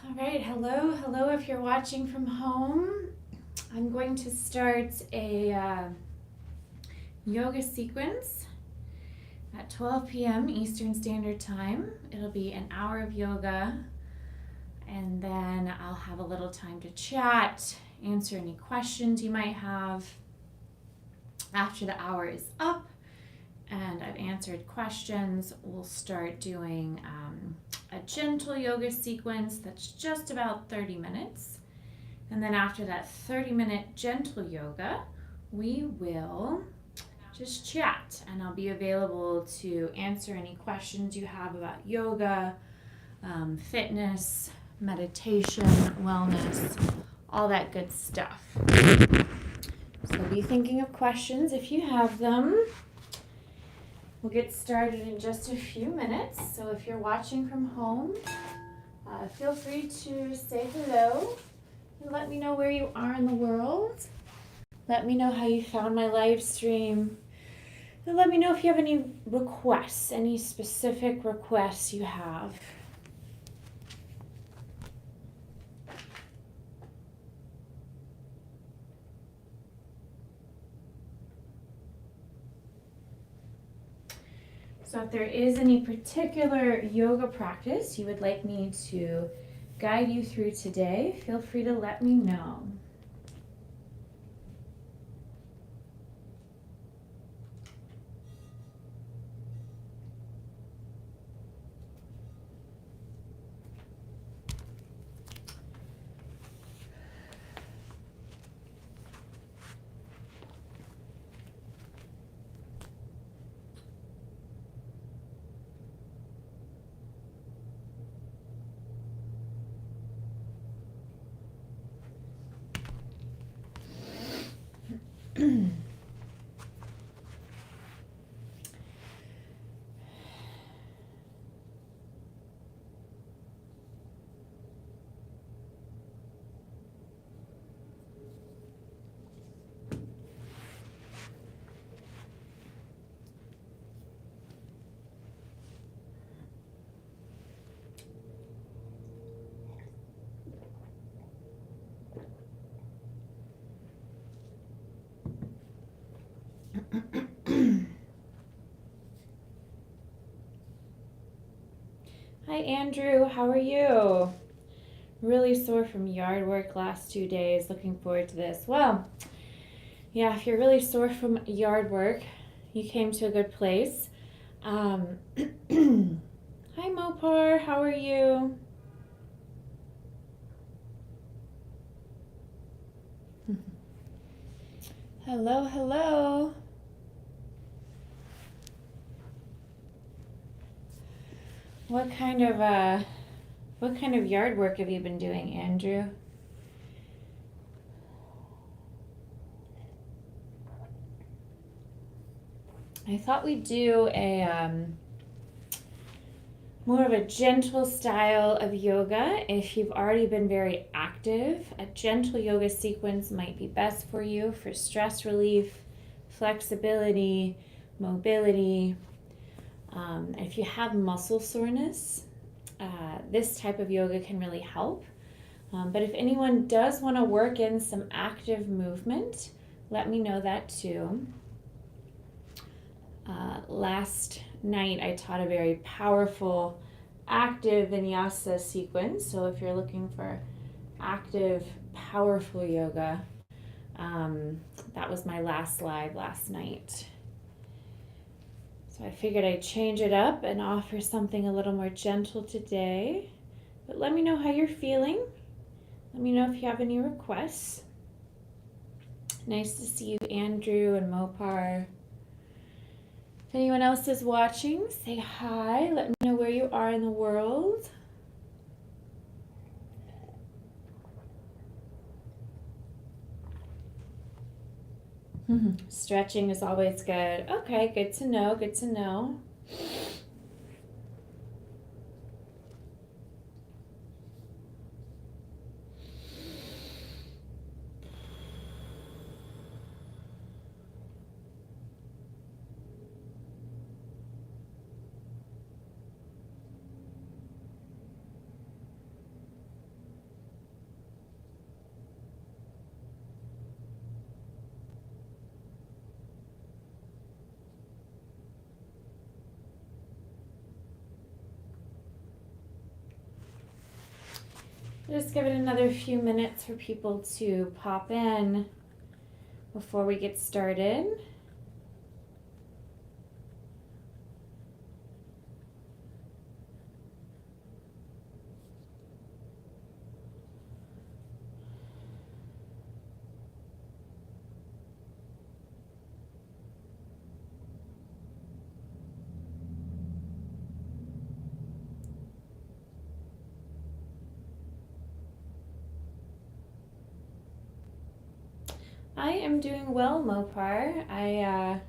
All right, hello if you're watching from home. I'm going to start a yoga sequence at 12 p.m. Eastern Standard Time. It'll be an hour of yoga, and then I'll have a little time to chat, answer any questions you might have. After the hour is up and I've answered questions, we'll start doing a gentle yoga sequence that's just about 30 minutes. And then after that 30-minute gentle yoga, we will just chat, and I'll be available to answer any questions you have about yoga, fitness, meditation, wellness, all that good stuff. So be thinking of questions if you have them. We'll get started in just a few minutes. So if you're watching from home, feel free to say hello and let me know where you are in the world. Let me know how you found my live stream. And let me know if you have any requests, any specific requests you have. So if there is any particular yoga practice you would like me to guide you through today, feel free to let me know. Hi, Andrew. How are you? Really sore from yard work last 2 days. Looking forward to this. Well, yeah, if you're really sore from yard work, you came to a good place. Um, Hi, Mopar. How are you? Hello, hello. What kind of yard work have you been doing, Andrew? I thought we'd do a more of a gentle style of yoga. If you've already been very active, a gentle yoga sequence might be best for you for stress relief, flexibility, mobility. If you have muscle soreness, this type of yoga can really help. But if anyone does want to work in some active movement, let me know that too. Last night I taught a very powerful active vinyasa sequence. So if you're looking for active, powerful yoga, that was my last live last night. So I figured I'd change it up and offer something a little more gentle today. But let me know how you're feeling. Let me know if you have any requests. Nice to see you, Andrew and Mopar. If anyone else is watching, say hi. Let me know where you are in the world. Stretching is always good. Okay, good to know, good to know. Just give it another few minutes for people to pop in before we get started. I am doing well, Mopar. I'm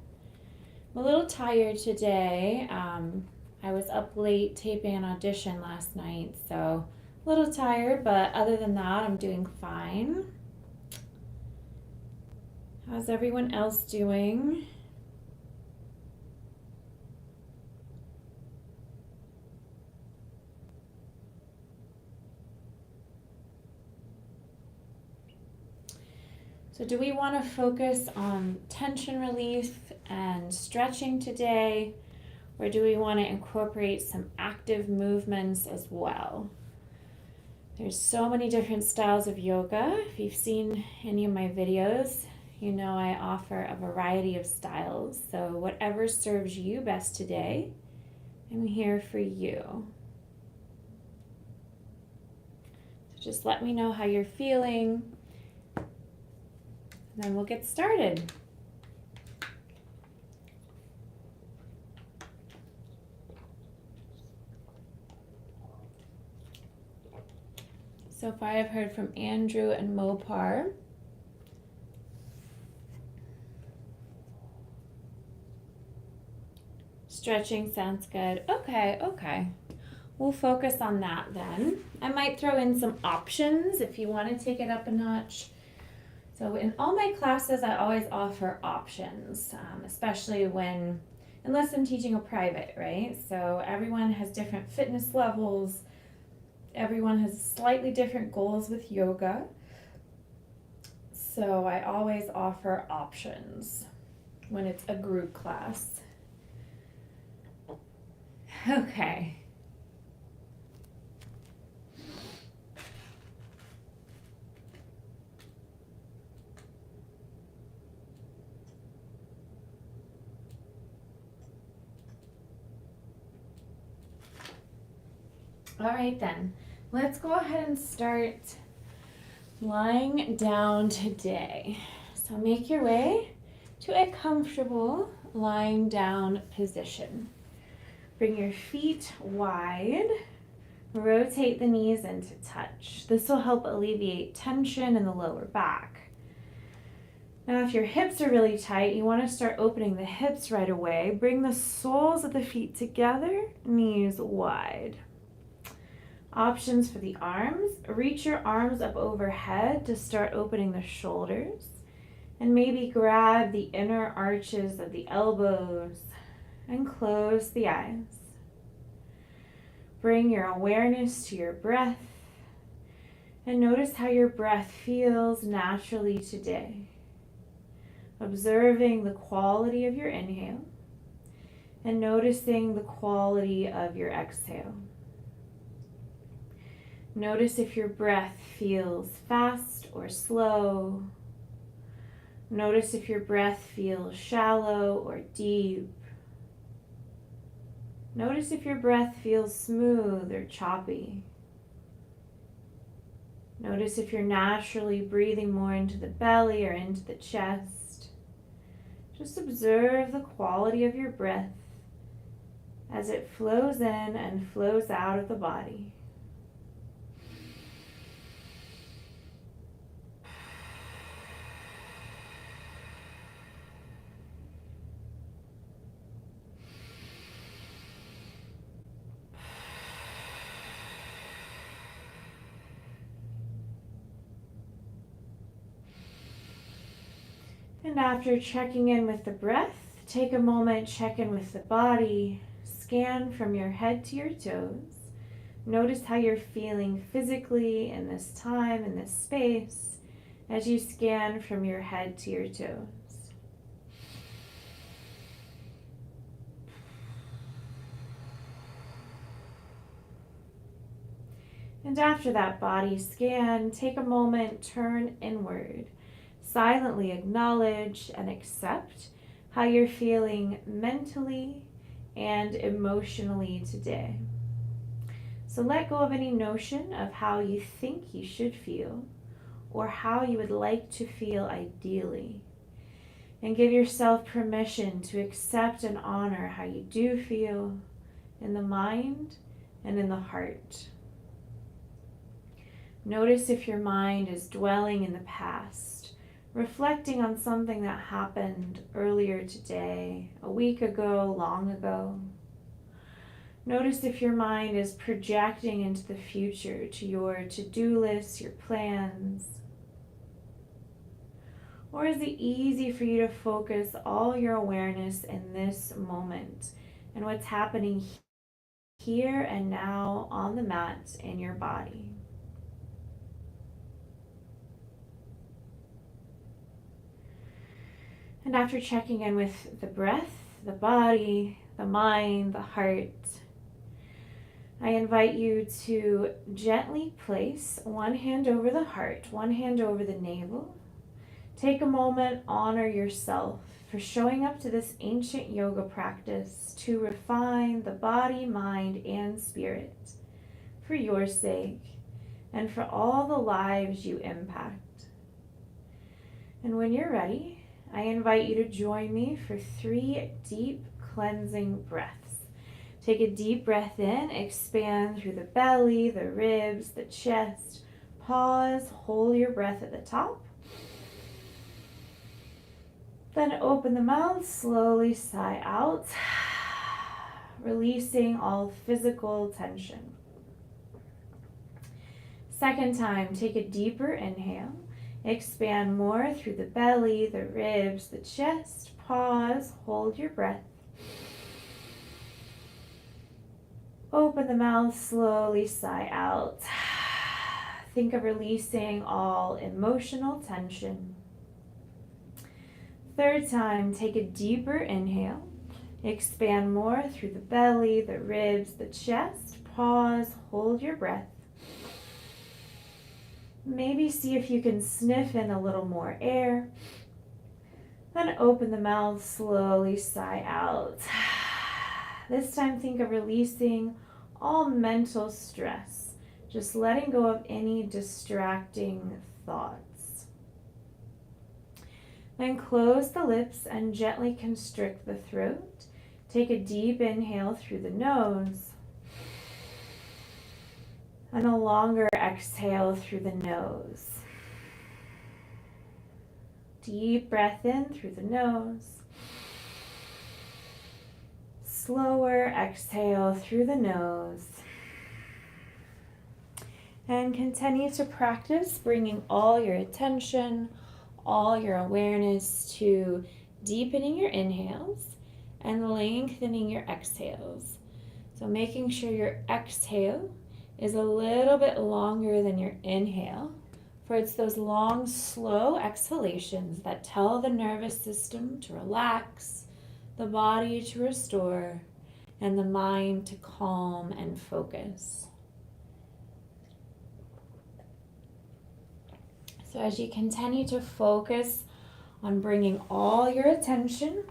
a little tired today. I was up late taping an audition last night, so a little tired, but other than that, I'm doing fine. How's everyone else doing? So do we want to focus on tension relief and stretching today, or do we want to incorporate some active movements as well? There's so many different styles of yoga. If you've seen any of my videos, you know I offer a variety of styles. So whatever serves you best today, I'm here for you. So just let me know how you're feeling, and then we'll get started. So far I've heard from Andrew and Mopar. Stretching sounds good. Okay. We'll focus on that then. I might throw in some options if you want to take it up a notch. So in all my classes, I always offer options, especially unless I'm teaching a private, right? So everyone has different fitness levels. Everyone has slightly different goals with yoga. So I always offer options when it's a group class. Okay. All right then, let's go ahead and start lying down today. So make your way to a comfortable lying down position. Bring your feet wide. Rotate the knees into touch. This will help alleviate tension in the lower back. Now, if your hips are really tight, you want to start opening the hips right away. Bring the soles of the feet together, knees wide. Options for the arms. Reach your arms up overhead to start opening the shoulders. And maybe grab the inner arches of the elbows and close the eyes. Bring your awareness to your breath and notice how your breath feels naturally today. Observing the quality of your inhale and noticing the quality of your exhale. Notice if your breath feels fast or slow. Notice if your breath feels shallow or deep. Notice if your breath feels smooth or choppy. Notice if you're naturally breathing more into the belly or into the chest. Just observe the quality of your breath as it flows in and flows out of the body. And after checking in with the breath, take a moment, check in with the body, scan from your head to your toes. Notice how you're feeling physically in this time, in this space, as you scan from your head to your toes. And after that body scan, take a moment, turn inward. Silently acknowledge and accept how you're feeling mentally and emotionally today. So let go of any notion of how you think you should feel or how you would like to feel ideally. And give yourself permission to accept and honor how you do feel in the mind and in the heart. Notice if your mind is dwelling in the past, reflecting on something that happened earlier today, a week ago, long ago. Notice if your mind is projecting into the future to your to-do lists, your plans. Or is it easy for you to focus all your awareness in this moment and what's happening here and now on the mat in your body? And after checking in with the breath, the body, the mind, the heart, I invite you to gently place one hand over the heart, one hand over the navel. Take a moment, honor yourself for showing up to this ancient yoga practice to refine the body, mind, and spirit for your sake and for all the lives you impact. And when you're ready, I invite you to join me for 3 deep cleansing breaths. Take a deep breath in, expand through the belly, the ribs, the chest. Pause, hold your breath at the top. Then open the mouth, slowly sigh out, releasing all physical tension. Second time, take a deeper inhale. Expand more through the belly, the ribs, the chest. Pause, hold your breath. Open the mouth, slowly sigh out. Think of releasing all emotional tension. Third time, take a deeper inhale. Expand more through the belly, the ribs, the chest. Pause, hold your breath. Maybe see if you can sniff in a little more air. Then open the mouth, slowly sigh out. This time think of releasing all mental stress, just letting go of any distracting thoughts. Then close the lips and gently constrict the throat. Take a deep inhale through the nose and a longer exhale through the nose. Deep breath in through the nose. Slower exhale through the nose. And continue to practice bringing all your attention, all your awareness to deepening your inhales and lengthening your exhales. So making sure your exhale is a little bit longer than your inhale, for it's those long, slow exhalations that tell the nervous system to relax, the body to restore, and the mind to calm and focus. So as you continue to focus on bringing all your attention,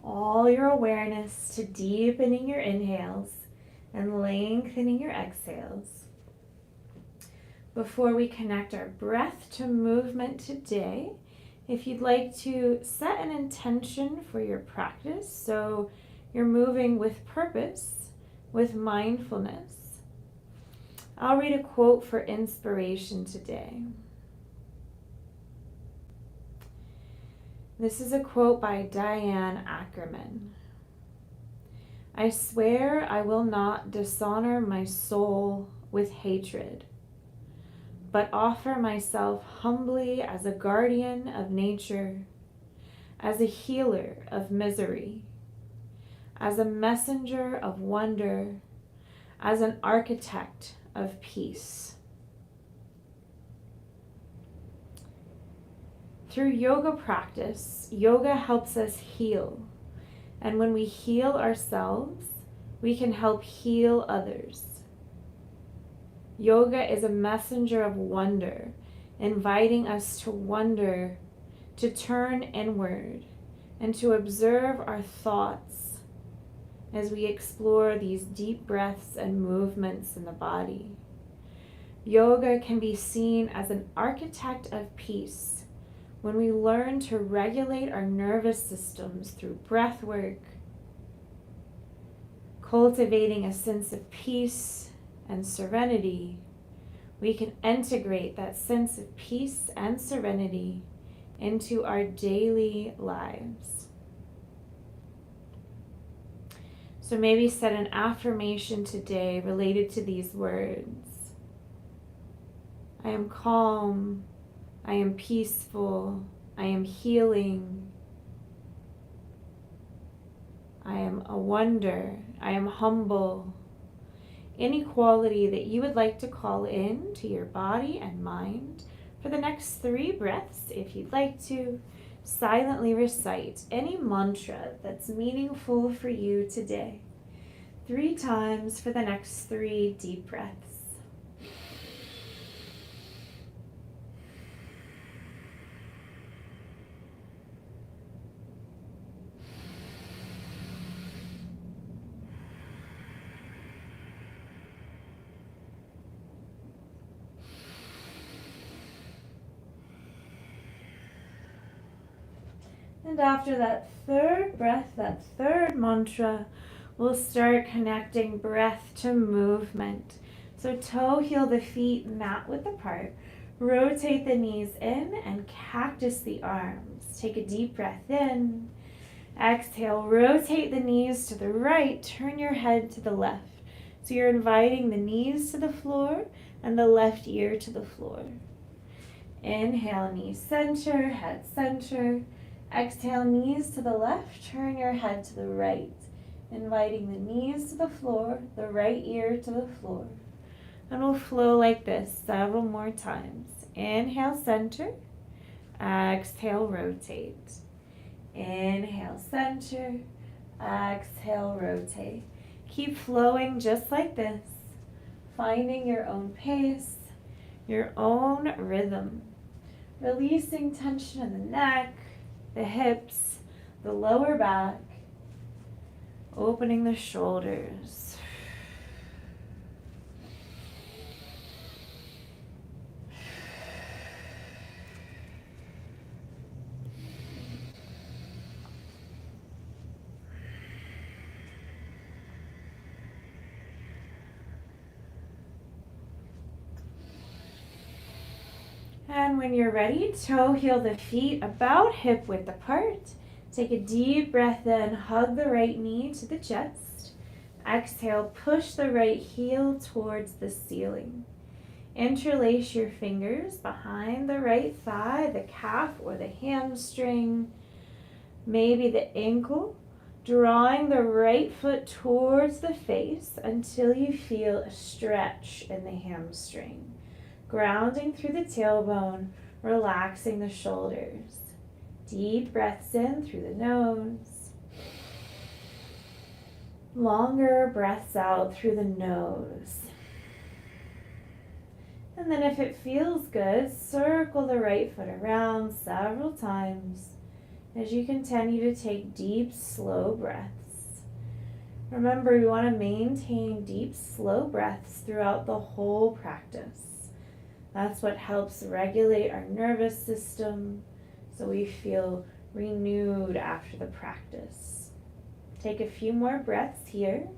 all your awareness to deepening your inhales and lengthening your exhales, before we connect our breath to movement today, if you'd like to set an intention for your practice, so you're moving with purpose, with mindfulness, I'll read a quote for inspiration today. This is a quote by Diane Ackerman. I swear I will not dishonor my soul with hatred, but offer myself humbly as a guardian of nature, as a healer of misery, as a messenger of wonder, as an architect of peace. Through yoga practice, yoga helps us heal. And when we heal ourselves, we can help heal others. Yoga is a messenger of wonder, inviting us to wonder, to turn inward, and to observe our thoughts as we explore these deep breaths and movements in the body. Yoga can be seen as an architect of peace when we learn to regulate our nervous systems through breath work, cultivating a sense of peace and serenity. We can integrate that sense of peace and serenity into our daily lives. So maybe set an affirmation today related to these words. I am calm. I am peaceful. I am healing. I am a wonder. I am humble. Any quality that you would like to call in to your body and mind for the next 3 breaths, if you'd like to, silently recite any mantra that's meaningful for you today. 3 times for the next 3 deep breaths. And after that 3rd breath, that 3rd mantra, we'll start connecting breath to movement. So toe heel the feet mat width apart. Rotate the knees in and cactus the arms. Take a deep breath in. Exhale, rotate the knees to the right. Turn your head to the left. So you're inviting the knees to the floor and the left ear to the floor. Inhale, knees center, head center. Exhale, knees to the left, turn your head to the right, inviting the knees to the floor, the right ear to the floor. And we'll flow like this several more times. Inhale, center. Exhale, rotate. Inhale, center. Exhale, rotate. Keep flowing just like this, finding your own pace, your own rhythm, releasing tension in the neck, the hips, the lower back, opening the shoulders. when you're ready, toe heel the feet about hip width apart. Take a deep breath in, hug the right knee to the chest. Exhale, push the right heel towards the ceiling. Interlace your fingers behind the right thigh, the calf or the hamstring, maybe the ankle, drawing the right foot towards the face until you feel a stretch in the hamstring. Grounding through the tailbone, relaxing the shoulders. Deep breaths in through the nose. Longer breaths out through the nose. And then if it feels good, circle the right foot around several times as you continue to take deep, slow breaths. Remember, we want to maintain deep, slow breaths throughout the whole practice. That's what helps regulate our nervous system so we feel renewed after the practice. Take a few more breaths here.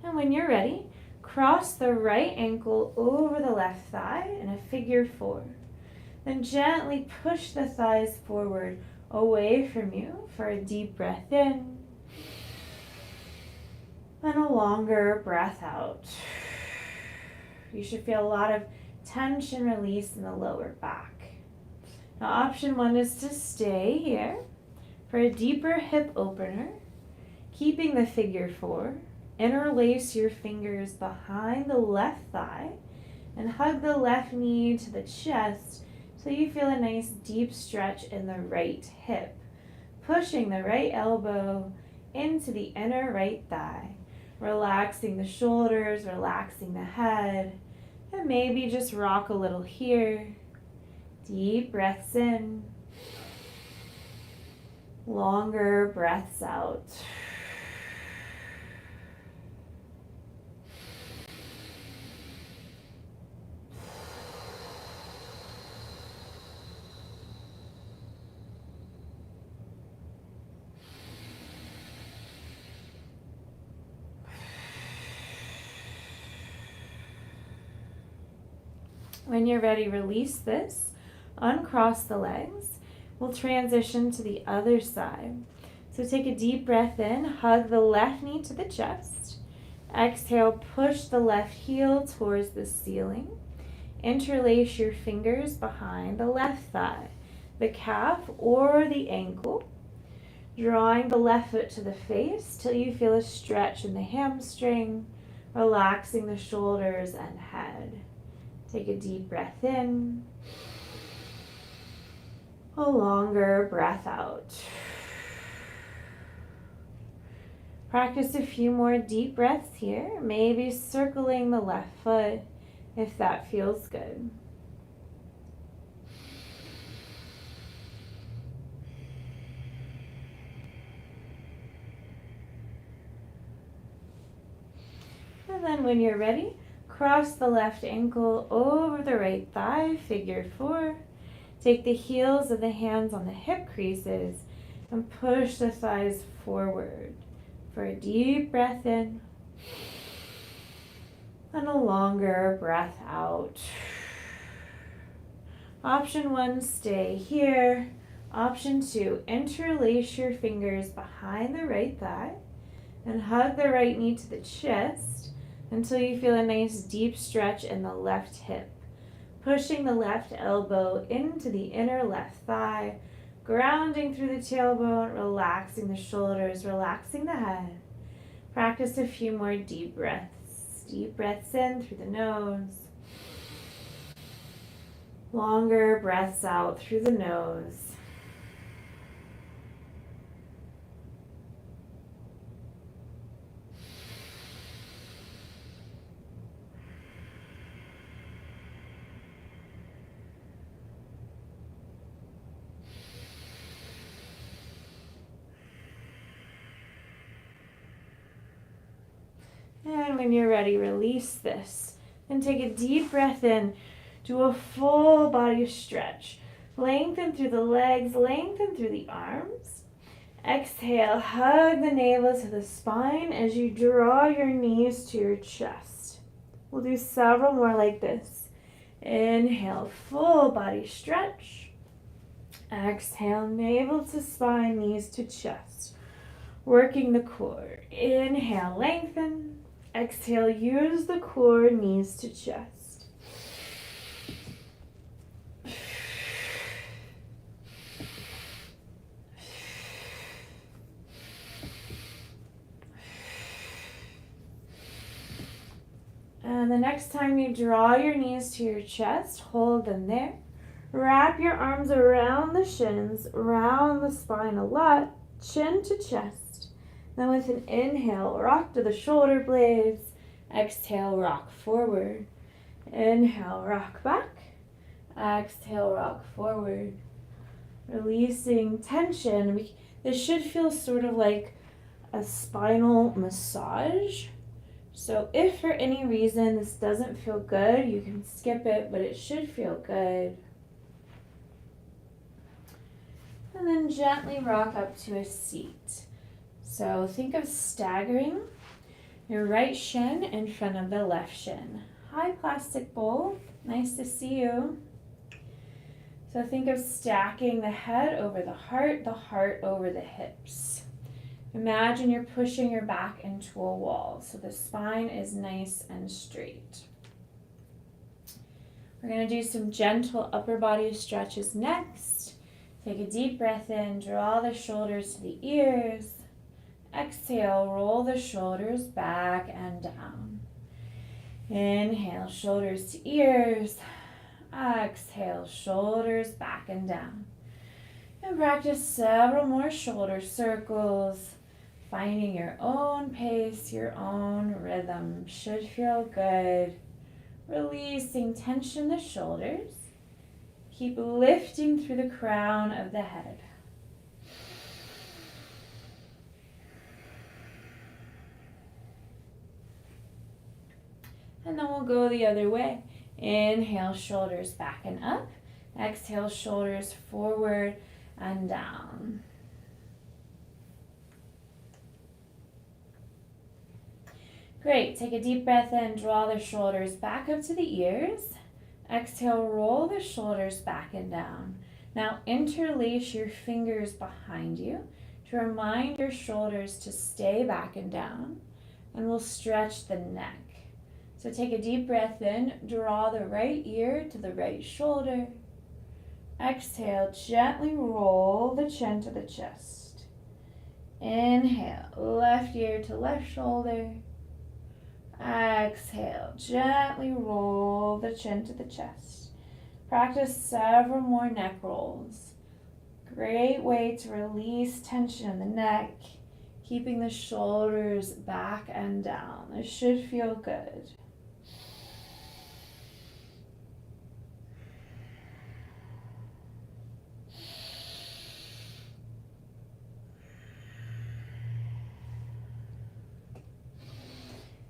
And when you're ready, cross the right ankle over the left thigh in a figure 4. Then gently push the thighs forward away from you for a deep breath in. And a longer breath out. You should feel a lot of tension release in the lower back. Now option 1 is to stay here for a deeper hip opener, keeping the figure 4. Interlace your fingers behind the left thigh and hug the left knee to the chest so you feel a nice deep stretch in the right hip, pushing the right elbow into the inner right thigh, relaxing the shoulders, relaxing the head, and maybe just rock a little here. Deep breaths in, longer breaths out. When you're ready, release this, uncross the legs. We'll transition to the other side. So take a deep breath in, hug the left knee to the chest. Exhale, push the left heel towards the ceiling. Interlace your fingers behind the left thigh, the calf or the ankle. Drawing the left foot to the face till you feel a stretch in the hamstring, relaxing the shoulders and head. Take a deep breath in, a longer breath out. Practice a few more deep breaths here, maybe circling the left foot if that feels good. And then when you're ready, cross the left ankle over the right thigh, figure 4. Take the heels of the hands on the hip creases and push the thighs forward for a deep breath in and a longer breath out. Option 1, stay here. Option 2, interlace your fingers behind the right thigh and hug the right knee to the chest until you feel a nice deep stretch in the left hip, pushing the left elbow into the inner left thigh, grounding through the tailbone, relaxing the shoulders, relaxing the head. Practice a few more deep breaths. Deep breaths in through the nose, longer breaths out through the nose. And when you're ready, release this. And take a deep breath in. Do a full body stretch. Lengthen through the legs, lengthen through the arms. Exhale, hug the navel to the spine as you draw your knees to your chest. We'll do several more like this. Inhale, full body stretch. Exhale, navel to spine, knees to chest. Working the core. Inhale, lengthen. Exhale, use the core, knees to chest. And the next time you draw your knees to your chest, hold them there. Wrap your arms around the shins, round the spine a lot, chin to chest. Then with an inhale, rock to the shoulder blades. Exhale, rock forward. Inhale, rock back. Exhale, rock forward. Releasing tension. This should feel sort of like a spinal massage. So if for any reason this doesn't feel good, you can skip it, but it should feel good. And then gently rock up to a seat. So think of staggering your right shin in front of the left shin. Hi, plastic bowl. Nice to see you. So think of stacking the head over the heart over the hips. Imagine you're pushing your back into a wall, so the spine is nice and straight. We're going to do some gentle upper body stretches next. Take a deep breath in, draw the shoulders to the ears. Exhale, roll the shoulders back and down. Inhale, shoulders to ears. Exhale, shoulders back and down. And practice several more shoulder circles. Finding your own pace, your own rhythm. Should feel good. Releasing tension in the shoulders. Keep lifting through the crown of the head. And then we'll go the other way. Inhale, shoulders back and up. Exhale, shoulders forward and down. Great, take a deep breath in, draw the shoulders back up to the ears. Exhale, roll the shoulders back and down. Now interlace your fingers behind you to remind your shoulders to stay back and down, and we'll stretch the neck. So take a deep breath in, draw the right ear to the right shoulder. Exhale, gently roll the chin to the chest. Inhale, left ear to left shoulder. Exhale, gently roll the chin to the chest. Practice several more neck rolls. Great way to release tension in the neck, keeping the shoulders back and down. This should feel good.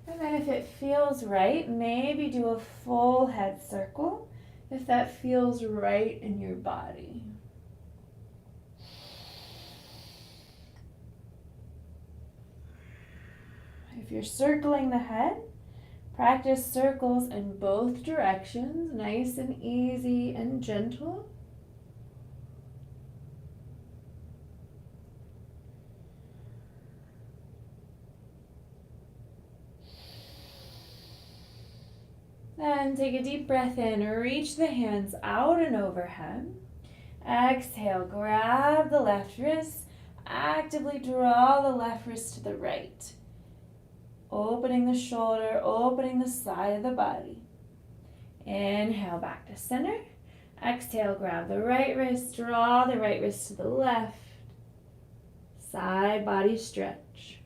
And then if it feels right, maybe do a full head circle if that feels right in your body. If you're circling the head, practice circles in both directions, nice and easy and gentle. Then take a deep breath in, reach the hands out and overhead. Exhale, grab the left wrist, actively draw the left wrist to the right. Opening the shoulder, opening the side of the body. Inhale, back to center. Exhale, grab the right wrist, draw the right wrist to the left. Side body stretch.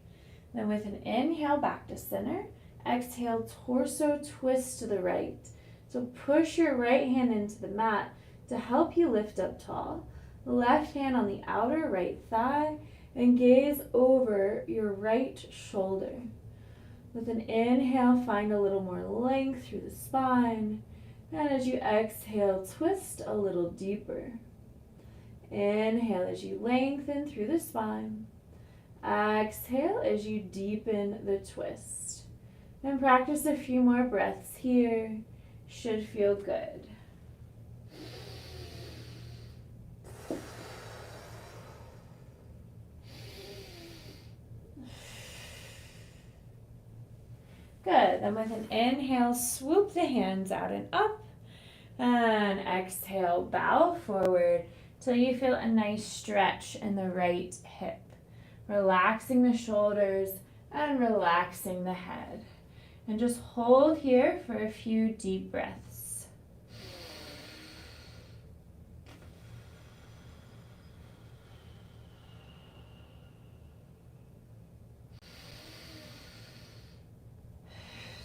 Then with an inhale, back to center. Exhale, torso twist to the right. So push your right hand into the mat to help you lift up tall. Left hand on the outer right thigh and gaze over your right shoulder. With an inhale, find a little more length through the spine. And as you exhale, twist a little deeper. Inhale as you lengthen through the spine. Exhale as you deepen the twist. And practice a few more breaths here. Should feel good. Good. Then with an inhale, swoop the hands out and up. And exhale, bow forward till you feel a nice stretch in the right hip. Relaxing the shoulders and relaxing the head. And just hold here for a few deep breaths.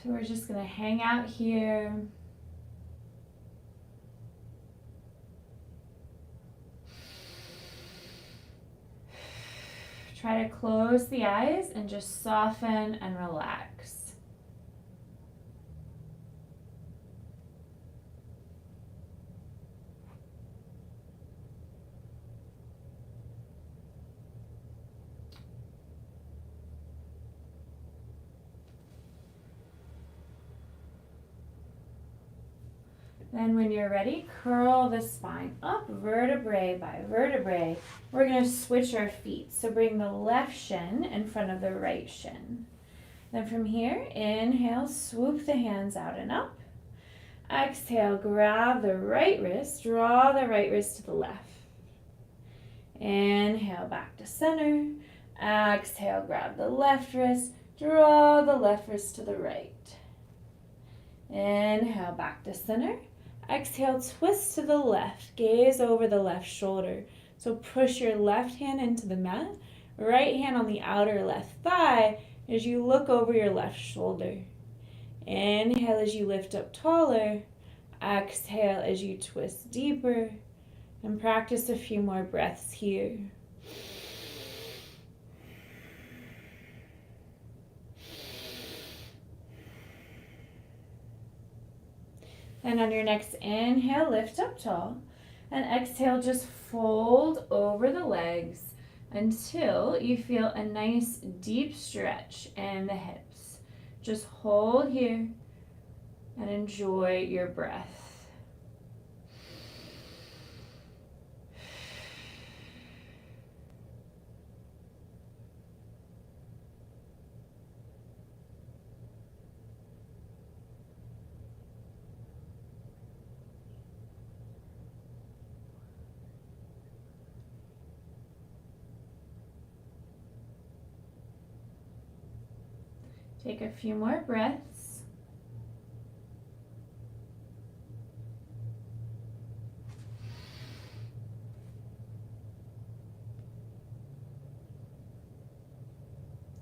So we're just going to hang out here. Try to close the eyes and just soften and relax. Then when you're ready, curl the spine up vertebrae by vertebrae. We're going to switch our feet. So bring the left shin in front of the right shin. Then from here, inhale, swoop the hands out and up. Exhale, grab the right wrist, draw the right wrist to the left. Inhale, back to center. Exhale, grab the left wrist, draw the left wrist to the right. Inhale, back to center. Exhale, twist to the left, gaze over the left shoulder. So push your left hand into the mat, right hand on the outer left thigh as you look over your left shoulder. Inhale as you lift up taller. Exhale as you twist deeper. And practice a few more breaths here. And on your next inhale, lift up tall. And exhale, just fold over the legs until you feel a nice deep stretch in the hips. Just hold here and enjoy your breath. Take a few more breaths.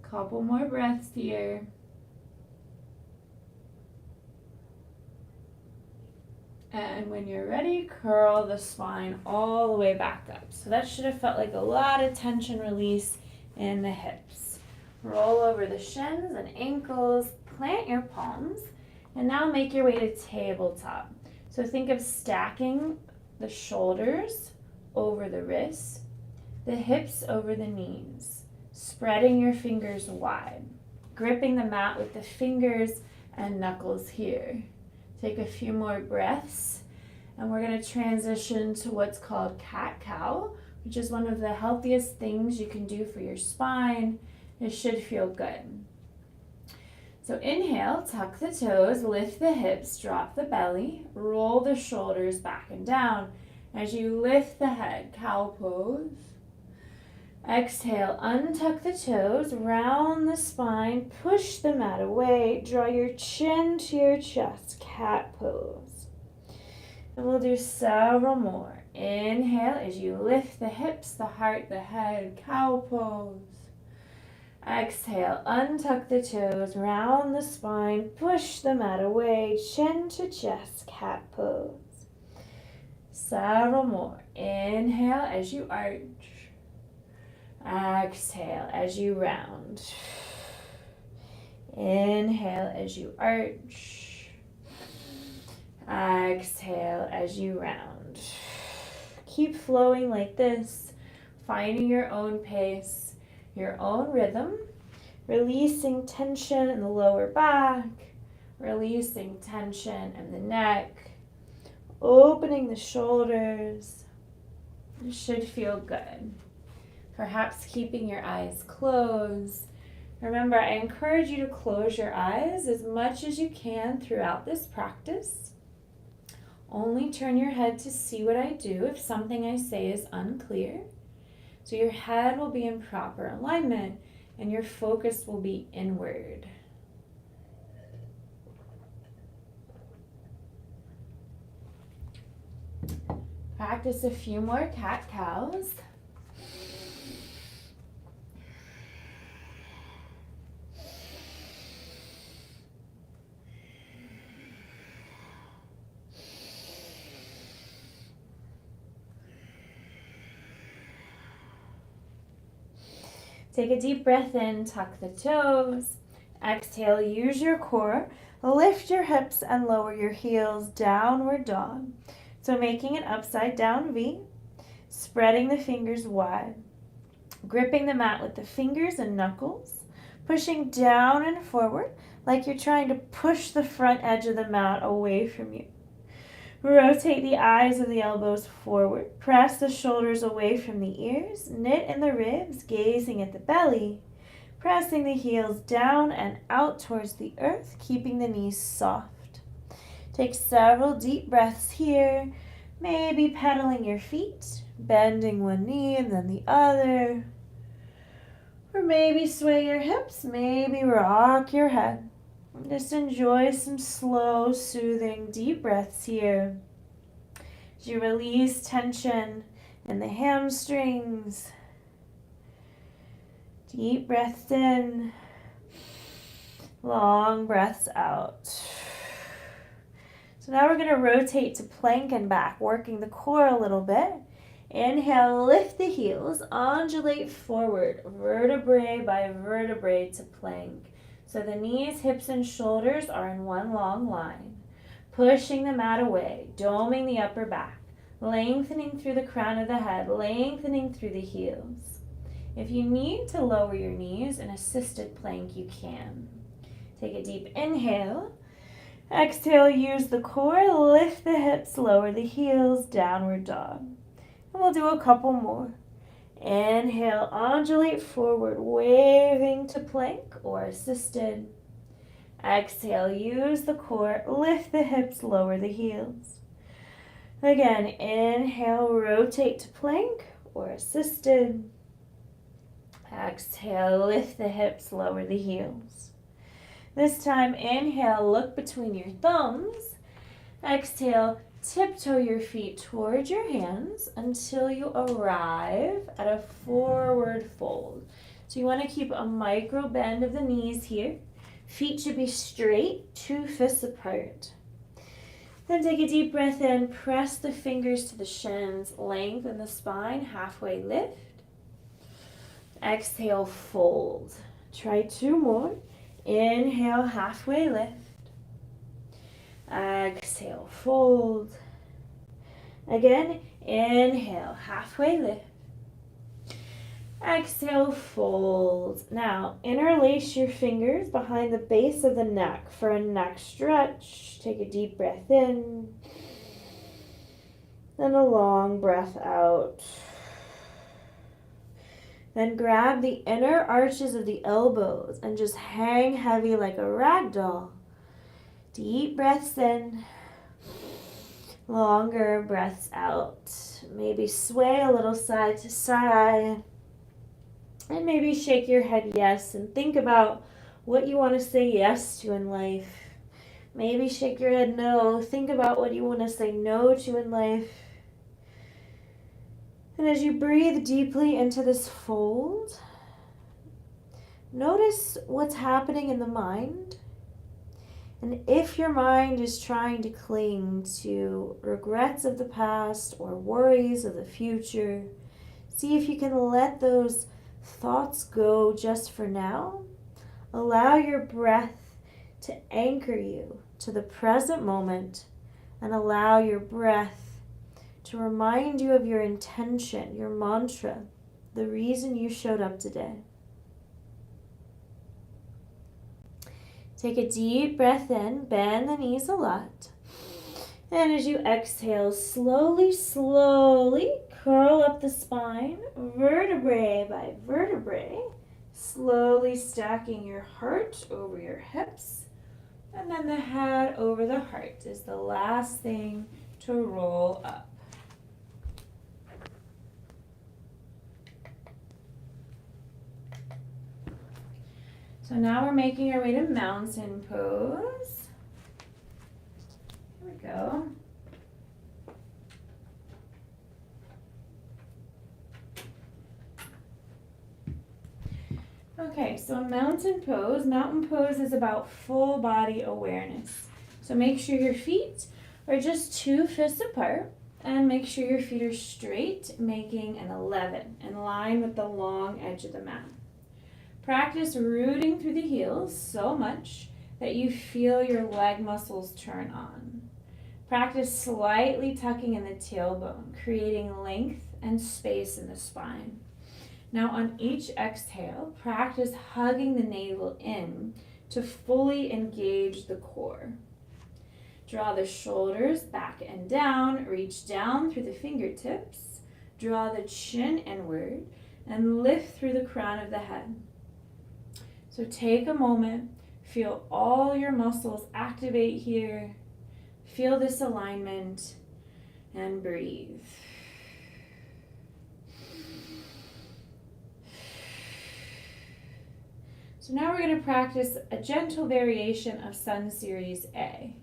Couple more breaths here. And when you're ready, curl the spine all the way back up. So that should have felt like a lot of tension release in the hips. Roll over the shins and ankles, plant your palms, and now make your way to tabletop. So think of stacking the shoulders over the wrists, the hips over the knees, spreading your fingers wide, gripping the mat with the fingers and knuckles here. Take a few more breaths, and we're going to transition to what's called cat-cow, which is one of the healthiest things you can do for your spine. It should feel good. So inhale, tuck the toes, lift the hips, drop the belly, roll the shoulders back and down. As you lift the head, cow pose. Exhale, untuck the toes, round the spine, push the mat away, draw your chin to your chest, cat pose. And we'll do several more. Inhale as you lift the hips, the heart, the head, cow pose. Exhale, untuck the toes, round the spine, push the mat away, chin to chest, cat pose. Several more. Inhale as you arch. Exhale as you round. Inhale as you arch. Exhale as you round. Keep flowing like this, finding your own pace, your own rhythm, releasing tension in the lower back, releasing tension in the neck, opening the shoulders. It should feel good. Perhaps keeping your eyes closed. Remember, I encourage you to close your eyes as much as you can throughout this practice. Only turn your head to see what I do if something I say is unclear. So your head will be in proper alignment and your focus will be inward. Practice a few more cat-cows. Take a deep breath in, tuck the toes. Exhale, use your core. Lift your hips and lower your heels, downward dog. So making an upside down V, spreading the fingers wide, gripping the mat with the fingers and knuckles, pushing down and forward like you're trying to push the front edge of the mat away from you. Rotate the eyes of the elbows forward. Press the shoulders away from the ears. Knit in the ribs, gazing at the belly. Pressing the heels down and out towards the earth, keeping the knees soft. Take several deep breaths here. Maybe pedaling your feet, bending one knee and then the other. Or maybe sway your hips, maybe rock your head. Just enjoy some slow, soothing, deep breaths here. As you release tension in the hamstrings. Deep breaths in. Long breaths out. So now we're going to rotate to plank and back, working the core a little bit. Inhale, lift the heels, undulate forward, vertebrae by vertebrae to plank. So the knees, hips, and shoulders are in one long line. Pushing the mat away, doming the upper back, lengthening through the crown of the head, lengthening through the heels. If you need to lower your knees in assisted plank, you can. Take a deep inhale. Exhale, use the core, lift the hips, lower the heels, downward dog. And we'll do a couple more. Inhale, undulate forward, waving to plank or assisted. Exhale, use the core, lift the hips, lower the heels. Again, inhale, rotate to plank or assisted. Exhale, lift the hips, lower the heels. This time, inhale, look between your thumbs. Exhale, tiptoe your feet towards your hands until you arrive at a forward fold. So you want to keep a micro bend of the knees here. Feet should be straight, 2 fists apart. Then take a deep breath in, press the fingers to the shins, lengthen the spine, halfway lift. Exhale, fold. Try 2 more. Inhale, halfway lift. Exhale, fold. Again, inhale, halfway lift. Exhale, fold. Now, interlace your fingers behind the base of the neck for a neck stretch. Take a deep breath in. Then a long breath out. Then grab the inner arches of the elbows and just hang heavy like a rag doll. Deep breaths in, longer breaths out. Maybe sway a little side to side. And maybe shake your head yes and think about what you want to say yes to in life. Maybe shake your head no. Think about what you want to say no to in life. And as you breathe deeply into this fold, notice what's happening in the mind. And if your mind is trying to cling to regrets of the past or worries of the future, see if you can let those thoughts go just for now. Allow your breath to anchor you to the present moment and allow your breath to remind you of your intention, your mantra, the reason you showed up today. Take a deep breath in, bend the knees a lot. And as you exhale, slowly, slowly curl up the spine, vertebrae by vertebrae, slowly stacking your heart over your hips. And then the head over the heart is the last thing to roll up. So now we're making our way to mountain pose. Here we go. Okay, so mountain pose is about full body awareness. So make sure your feet are just 2 fists apart and make sure your feet are straight, making an 11 in line with the long edge of the mat. Practice rooting through the heels so much that you feel your leg muscles turn on. Practice slightly tucking in the tailbone, creating length and space in the spine. Now on each exhale, practice hugging the navel in to fully engage the core. Draw the shoulders back and down, reach down through the fingertips, draw the chin inward, and lift through the crown of the head. So take a moment, feel all your muscles activate here, feel this alignment, and breathe. So now we're going to practice a gentle variation of Sun Series A.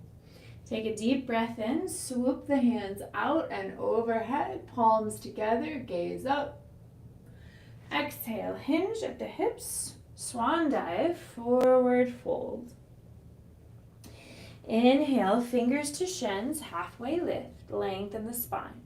Take a deep breath in, swoop the hands out and overhead, palms together, gaze up. Exhale, hinge at the hips, swan dive, forward fold. Inhale, fingers to shins, halfway lift, lengthen the spine.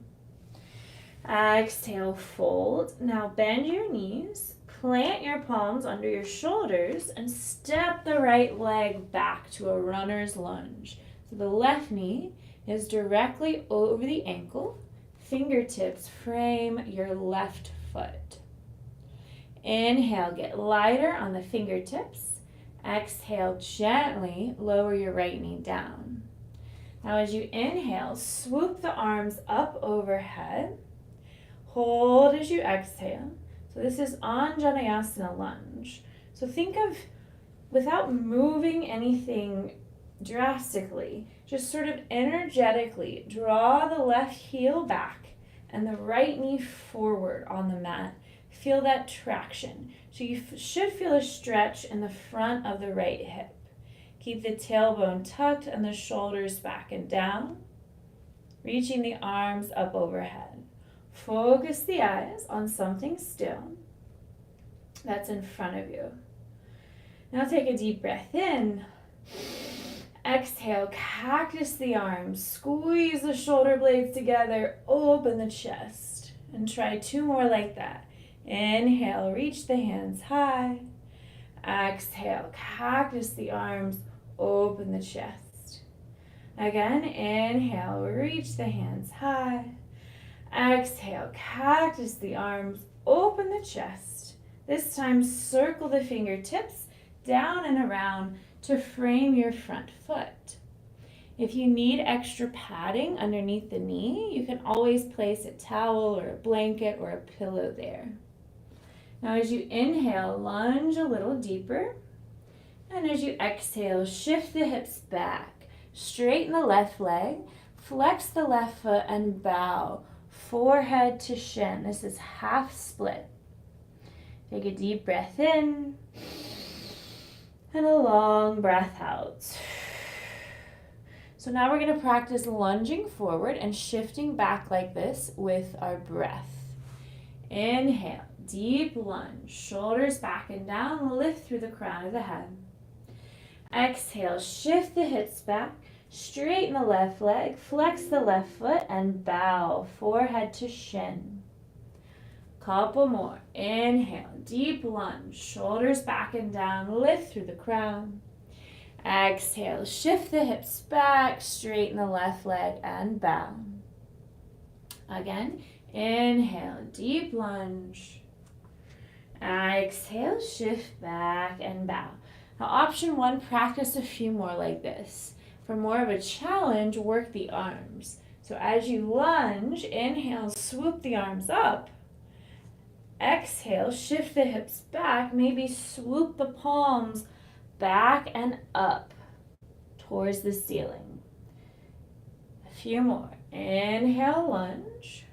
Exhale, fold. Now bend your knees, plant your palms under your shoulders, and step the right leg back to a runner's lunge. So the left knee is directly over the ankle, fingertips frame your left foot. Inhale, get lighter on the fingertips. Exhale, gently lower your right knee down. Now as you inhale, swoop the arms up overhead. Hold as you exhale. So this is Anjaneyasana lunge. So think of, without moving anything drastically, just sort of energetically draw the left heel back and the right knee forward on the mat. Feel that traction. So you should feel a stretch in the front of the right hip. Keep the tailbone tucked and the shoulders back and down, reaching the arms up overhead. Focus the eyes on something still that's in front of you. Now take a deep breath in. Exhale, cactus the arms, squeeze the shoulder blades together, open the chest, and try 2 more like that. Inhale, reach the hands high. Exhale, cactus the arms, open the chest. Again, inhale, reach the hands high. Exhale, cactus the arms, open the chest. This time, circle the fingertips down and around to frame your front foot. If you need extra padding underneath the knee, you can always place a towel or a blanket or a pillow there. Now as you inhale, lunge a little deeper. And as you exhale, shift the hips back. Straighten the left leg, flex the left foot and bow. Forehead to shin. This is half split. Take a deep breath in and a long breath out. So now we're going to practice lunging forward and shifting back like this with our breath. Inhale, deep lunge, shoulders back and down, lift through the crown of the head. Exhale, shift the hips back, straighten the left leg, flex the left foot, and bow, forehead to shin. Couple more. Inhale, deep lunge, shoulders back and down, lift through the crown. Exhale, shift the hips back, straighten the left leg, and bow. Again, inhale, deep lunge. Exhale, shift back and bow. Now option 1, practice a few more like this. For more of a challenge, work the arms. So as you lunge, inhale, swoop the arms up. Exhale, shift the hips back, maybe swoop the palms back and up towards the ceiling. A few more. Inhale, lunge.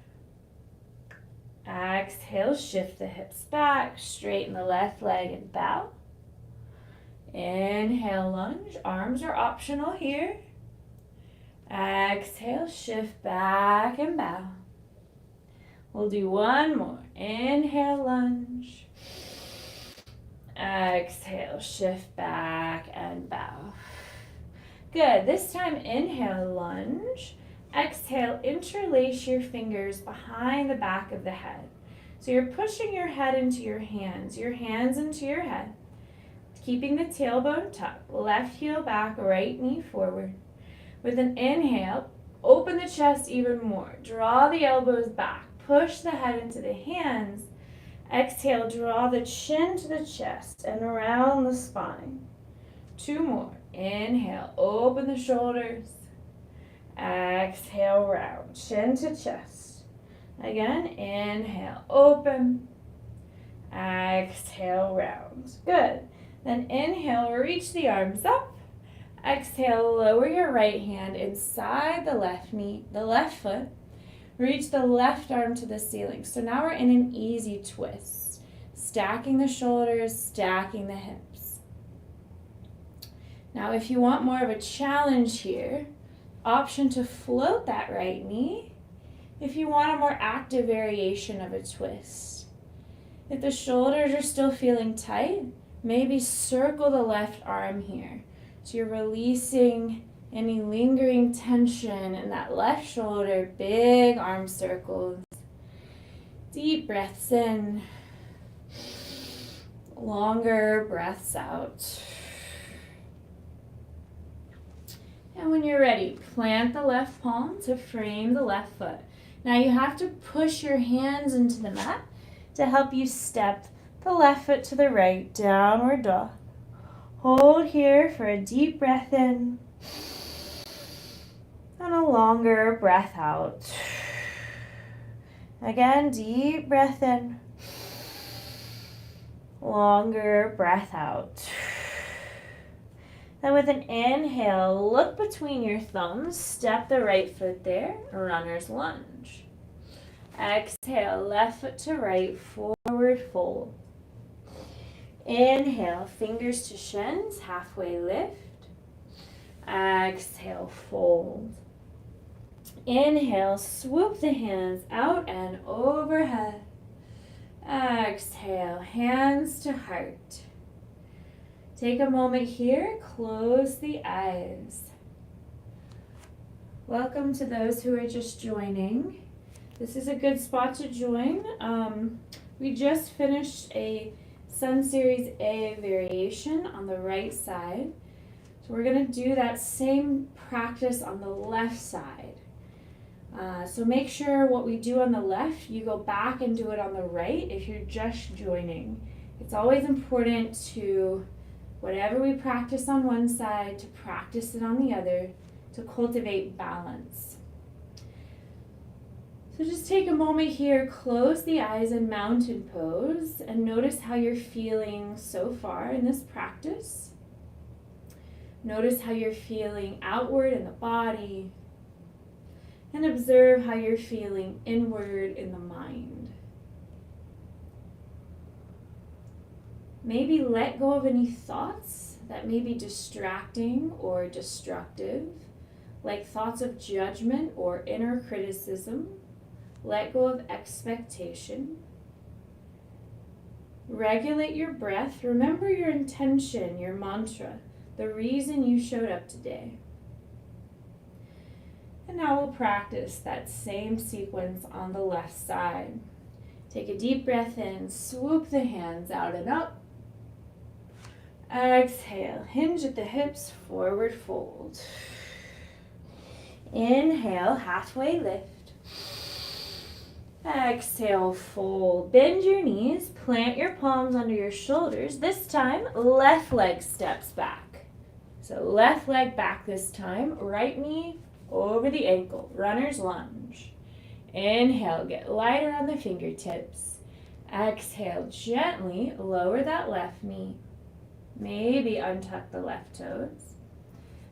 Exhale, shift the hips back, straighten the left leg and bow. Inhale, lunge. Arms are optional here. Exhale, shift back and bow. We'll do one more. Inhale, lunge. Exhale, shift back and bow. Good. This time, inhale, lunge. Exhale, interlace your fingers behind the back of the head. So you're pushing your head into your hands into your head. Keeping the tailbone tucked. Left heel back, right knee forward. With an inhale, open the chest even more. Draw the elbows back. Push the head into the hands. Exhale, draw the chin to the chest and around the spine. Two more. Inhale, open the shoulders. Exhale, round, chin to chest. Again, inhale, open. Exhale, round. Good. Then inhale, reach the arms up. Exhale, lower your right hand inside the left knee, the left foot. Reach the left arm to the ceiling. So now we're in an easy twist. Stacking the shoulders, stacking the hips. Now if you want more of a challenge here, option to float that right knee. If you want a more active variation of a twist. If the shoulders are still feeling tight, maybe circle the left arm here. So you're releasing any lingering tension in that left shoulder, big arm circles. Deep breaths in, longer breaths out. And when you're ready, plant the left palm to frame the left foot. Now you have to push your hands into the mat to help you step the left foot to the right, downward dog. Hold here for a deep breath in and a longer breath out. Again, deep breath in, longer breath out. Then with an inhale, look between your thumbs, step the right foot there, runner's lunge. Exhale, left foot to right, forward fold. Inhale, fingers to shins, halfway lift. Exhale, fold. Inhale, swoop the hands out and overhead. Exhale, hands to heart. Take a moment here, close the eyes. Welcome to those who are just joining. This is a good spot to join. We just finished a Sun Series A variation on the right side. So we're going to do that same practice on the left side. So make sure what we do on the left, you go back and do it on the right if you're just joining. It's always important to, whatever we practice on one side, to practice it on the other, to cultivate balance. So just take a moment here, close the eyes in mountain pose, and notice how you're feeling so far in this practice. Notice how you're feeling outward in the body, and observe how you're feeling inward in the mind. Maybe let go of any thoughts that may be distracting or destructive, like thoughts of judgment or inner criticism. Let go of expectation. Regulate your breath. Remember your intention, your mantra, the reason you showed up today. And now we'll practice that same sequence on the left side. Take a deep breath in, swoop the hands out and up. Exhale, hinge at the hips, forward fold. Inhale, halfway lift. Exhale, fold. Bend your knees, plant your palms under your shoulders. This time, left leg steps back. So left leg back this time, right knee over the ankle, runner's lunge. Inhale, get lighter on the fingertips. Exhale, gently lower that left knee. Maybe untuck the left toes.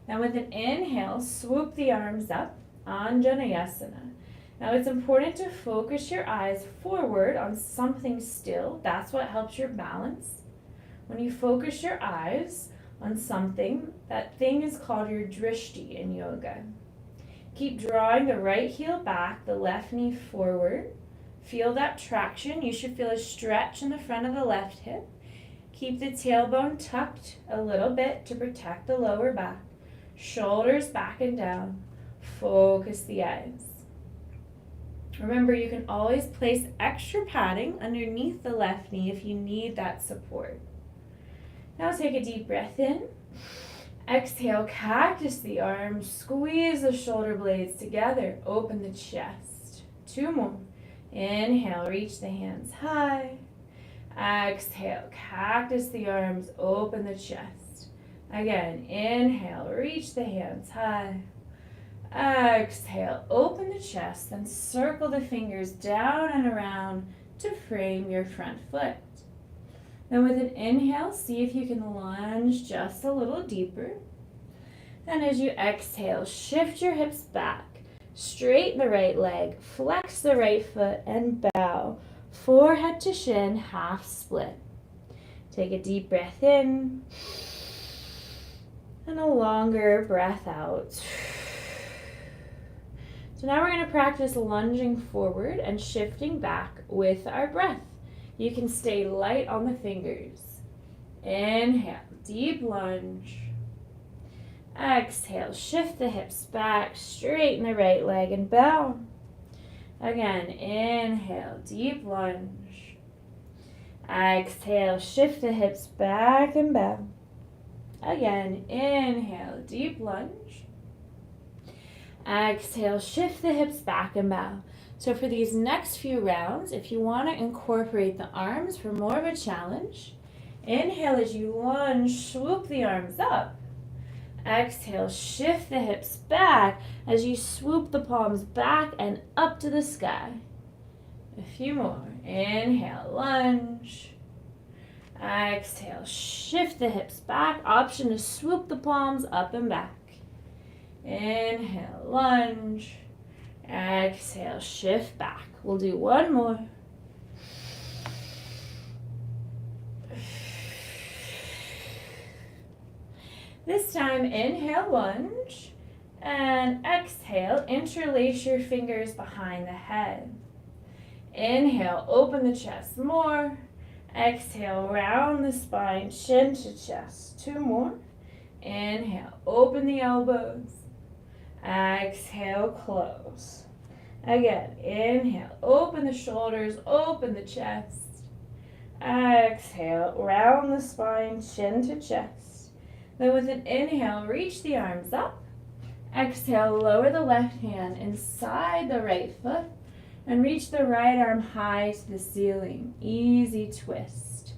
Now with an inhale, swoop the arms up, Anjaneyasana. Now it's important to focus your eyes forward on something still. That's what helps your balance. When you focus your eyes on something, that thing is called your drishti in yoga. Keep drawing the right heel back, the left knee forward. Feel that traction. You should feel a stretch in the front of the left hip. Keep the tailbone tucked a little bit to protect the lower back. Shoulders back and down. Focus the eyes. Remember, you can always place extra padding underneath the left knee if you need that support. Now take a deep breath in. Exhale, cactus the arms. Squeeze the shoulder blades together. Open the chest. 2 more. Inhale, reach the hands high. Exhale, cactus the arms. Open the chest. Again, inhale, reach the hands high. Exhale, open the chest, then circle the fingers down and around to frame your front foot. Then with an inhale, see if you can lunge just a little deeper. And as you exhale, shift your hips back, straighten the right leg, flex the right foot, and bow. Forehead to shin, half split. Take a deep breath in, and a longer breath out. So now we're going to practice lunging forward and shifting back with our breath. You can stay light on the fingers. Inhale, deep lunge. Exhale, shift the hips back, straighten the right leg and bow. Again, inhale, deep lunge. Exhale, shift the hips back and bow. Again, inhale, deep lunge. Exhale, shift the hips back and bow. So for these next few rounds, if you want to incorporate the arms for more of a challenge, inhale as you lunge, swoop the arms up. Exhale, shift the hips back as you swoop the palms back and up to the sky. A few more. Inhale, lunge. Exhale, shift the hips back. Option to swoop the palms up and back. Inhale, lunge. Exhale, shift back. We'll do one more. This time, inhale, lunge. And exhale, interlace your fingers behind the head. Inhale, open the chest more. Exhale, round the spine, chin to chest. 2 more. Inhale, open the elbows. Exhale, close. Again, inhale, open the shoulders, open the chest. Exhale, round the spine, chin to chest. Then with an inhale, reach the arms up. Exhale, lower the left hand inside the right foot and reach the right arm high to the ceiling. Easy twist.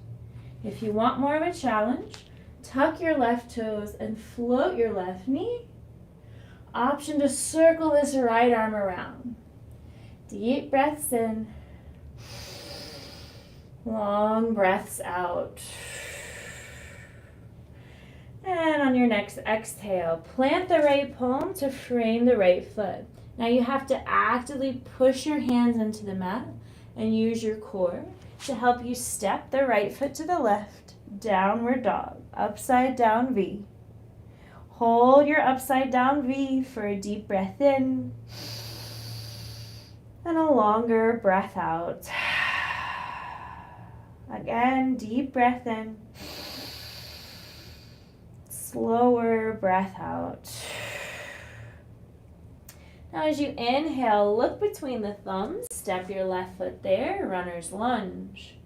If you want more of a challenge, tuck your left toes and float your left knee. Option to circle this right arm around. Deep breaths in. Long breaths out. And on your next exhale, plant the right palm to frame the right foot. Now you have to actively push your hands into the mat and use your core to help you step the right foot to the left. Downward dog, upside down V. Hold your upside down V for a deep breath in and a longer breath out. Again, deep breath in, slower breath out. Now as you inhale, look between the thumbs, step your left foot there, runner's lunge.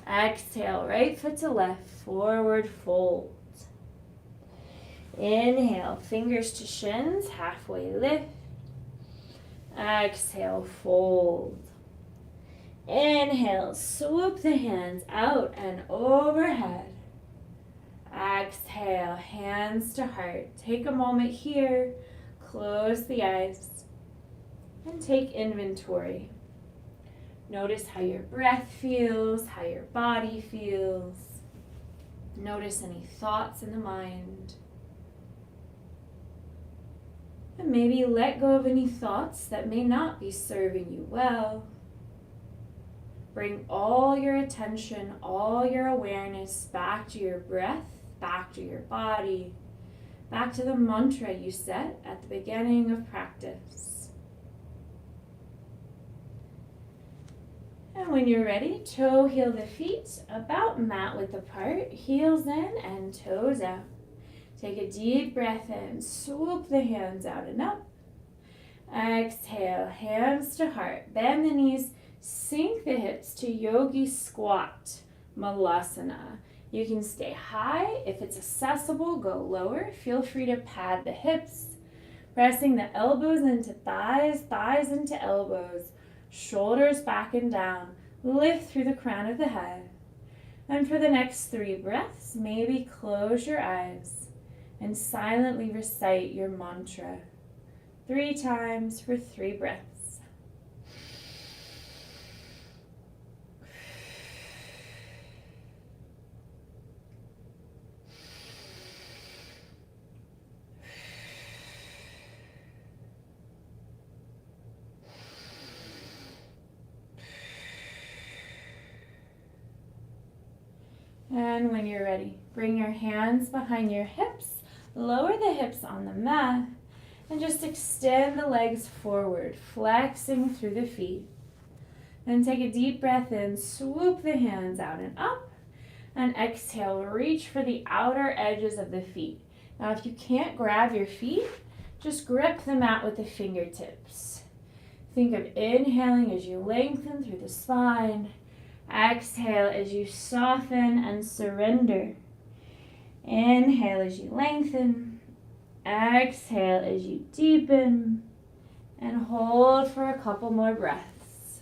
Exhale, right foot to left, forward fold. Inhale, fingers to shins, halfway lift. Exhale, fold. Inhale, swoop the hands out and overhead. Exhale, hands to heart. Take a moment here, close the eyes, and take inventory. Notice how your breath feels, how your body feels. Notice any thoughts in the mind. And maybe let go of any thoughts that may not be serving you well. Bring all your attention, all your awareness back to your breath, back to your body, back to the mantra you set at the beginning of practice. And when you're ready, toe heel the feet about mat width apart, heels in and toes out. Take a deep breath in, swoop the hands out and up. Exhale, hands to heart. Bend the knees, sink the hips to yogi squat, malasana. You can stay high. If it's accessible, go lower. Feel free to pad the hips, pressing the elbows into thighs, thighs into elbows, shoulders back and down. Lift through the crown of the head. And for the next 3 breaths, maybe close your eyes and silently recite your mantra 3 times for 3 breaths. And when you're ready, bring your hands behind your hips, lower the hips on the mat, and just extend the legs forward, flexing through the feet. Then take a deep breath in, swoop the hands out and up, and exhale, reach for the outer edges of the feet. Now if you can't grab your feet, just grip the mat with the fingertips. Think of inhaling as you lengthen through the spine. Exhale as you soften and surrender. Inhale as you lengthen. Exhale as you deepen. And hold for a couple more breaths.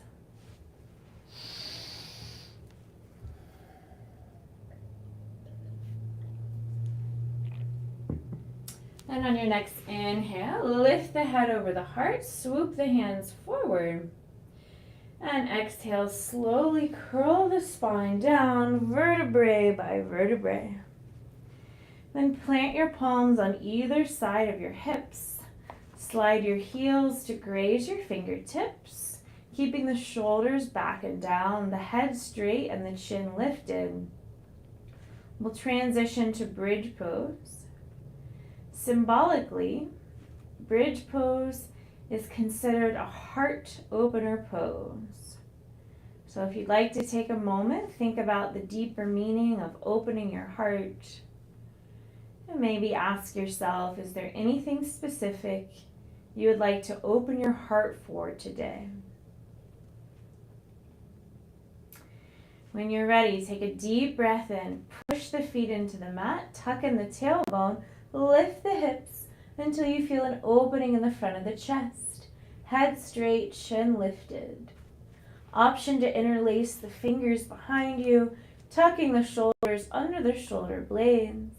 And on your next inhale, lift the head over the heart, swoop the hands forward. And exhale, slowly curl the spine down, vertebrae by vertebrae. Then plant your palms on either side of your hips. Slide your heels to graze your fingertips, keeping the shoulders back and down, the head straight and the chin lifted. We'll transition to bridge pose. Symbolically, bridge pose is considered a heart opener pose. So if you'd like to take a moment, think about the deeper meaning of opening your heart. And maybe ask yourself, is there anything specific you would like to open your heart for today? When you're ready, take a deep breath in, push the feet into the mat, tuck in the tailbone, lift the hips until you feel an opening in the front of the chest. Head straight, chin lifted. Option to interlace the fingers behind you, tucking the shoulders under the shoulder blades.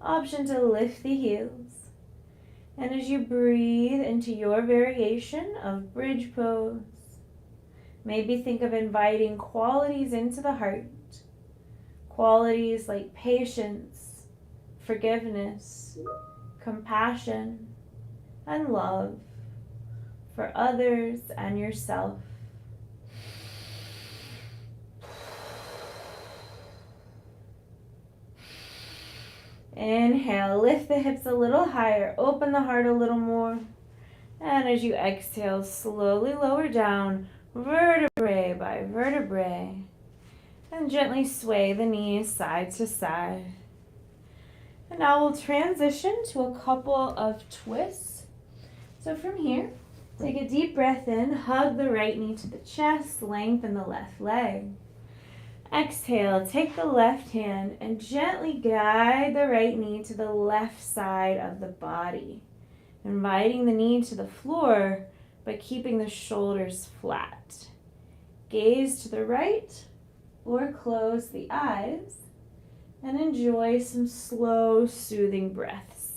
Option to lift the heels. And as you breathe into your variation of bridge pose, maybe think of inviting qualities into the heart. Qualities like patience, forgiveness, compassion, and love for others and yourself. Inhale, lift the hips a little higher, open the heart a little more. And as you exhale, slowly lower down, vertebrae by vertebrae. And gently sway the knees side to side. And now we'll transition to a couple of twists. So from here, take a deep breath in, hug the right knee to the chest, lengthen the left leg. Exhale, take the left hand and gently guide the right knee to the left side of the body, inviting the knee to the floor, but keeping the shoulders flat. Gaze to the right or close the eyes and enjoy some slow, soothing breaths.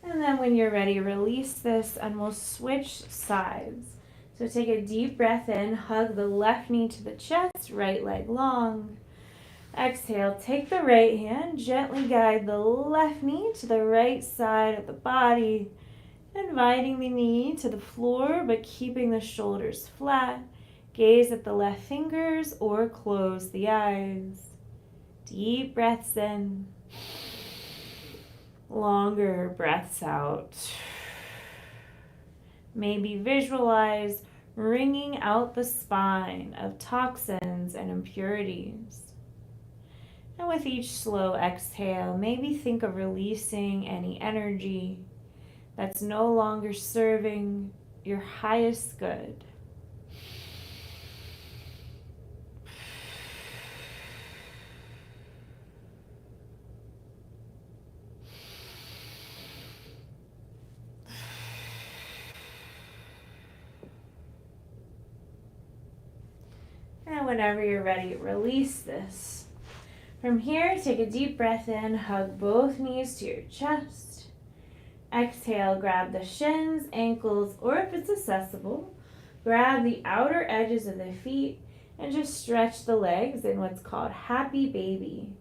And then when you're ready, release this and we'll switch sides. So take a deep breath in, hug the left knee to the chest, right leg long. Exhale, take the right hand, gently guide the left knee to the right side of the body, inviting the knee to the floor but keeping the shoulders flat. Gaze at the left fingers or close the eyes. Deep breaths in. Longer breaths out. Maybe visualize wringing out the spine of toxins and impurities. And with each slow exhale, maybe think of releasing any energy that's no longer serving your highest good. And whenever you're ready, release this. From here, take a deep breath in, hug both knees to your chest. Exhale, grab the shins, ankles, or if it's accessible, grab the outer edges of the feet and just stretch the legs in what's called happy baby.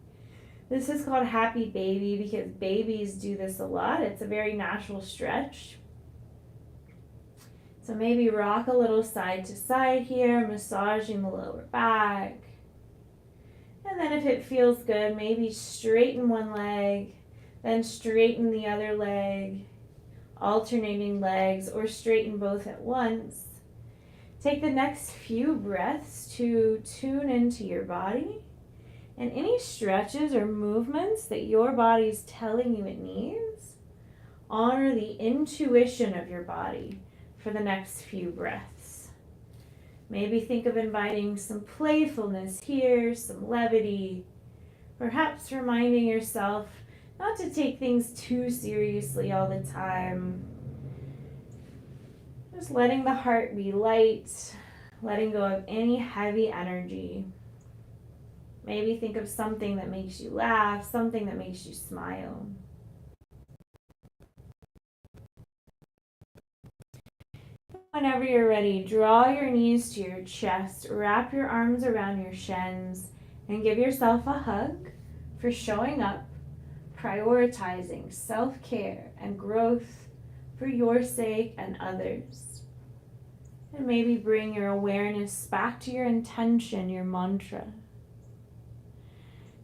This is called happy baby because babies do this a lot. It's a very natural stretch. So maybe rock a little side to side here, massaging the lower back. And then if it feels good, maybe straighten one leg, then straighten the other leg, alternating legs, or straighten both at once. Take the next few breaths to tune into your body and any stretches or movements that your body is telling you it needs. Honor the intuition of your body for the next few breaths. Maybe think of inviting some playfulness here, some levity, perhaps reminding yourself not to take things too seriously all the time. Just letting the heart be light, letting go of any heavy energy. Maybe think of something that makes you laugh, something that makes you smile. Whenever you're ready, draw your knees to your chest, wrap your arms around your shins, and give yourself a hug for showing up, prioritizing self-care and growth for your sake and others. And maybe bring your awareness back to your intention, your mantra.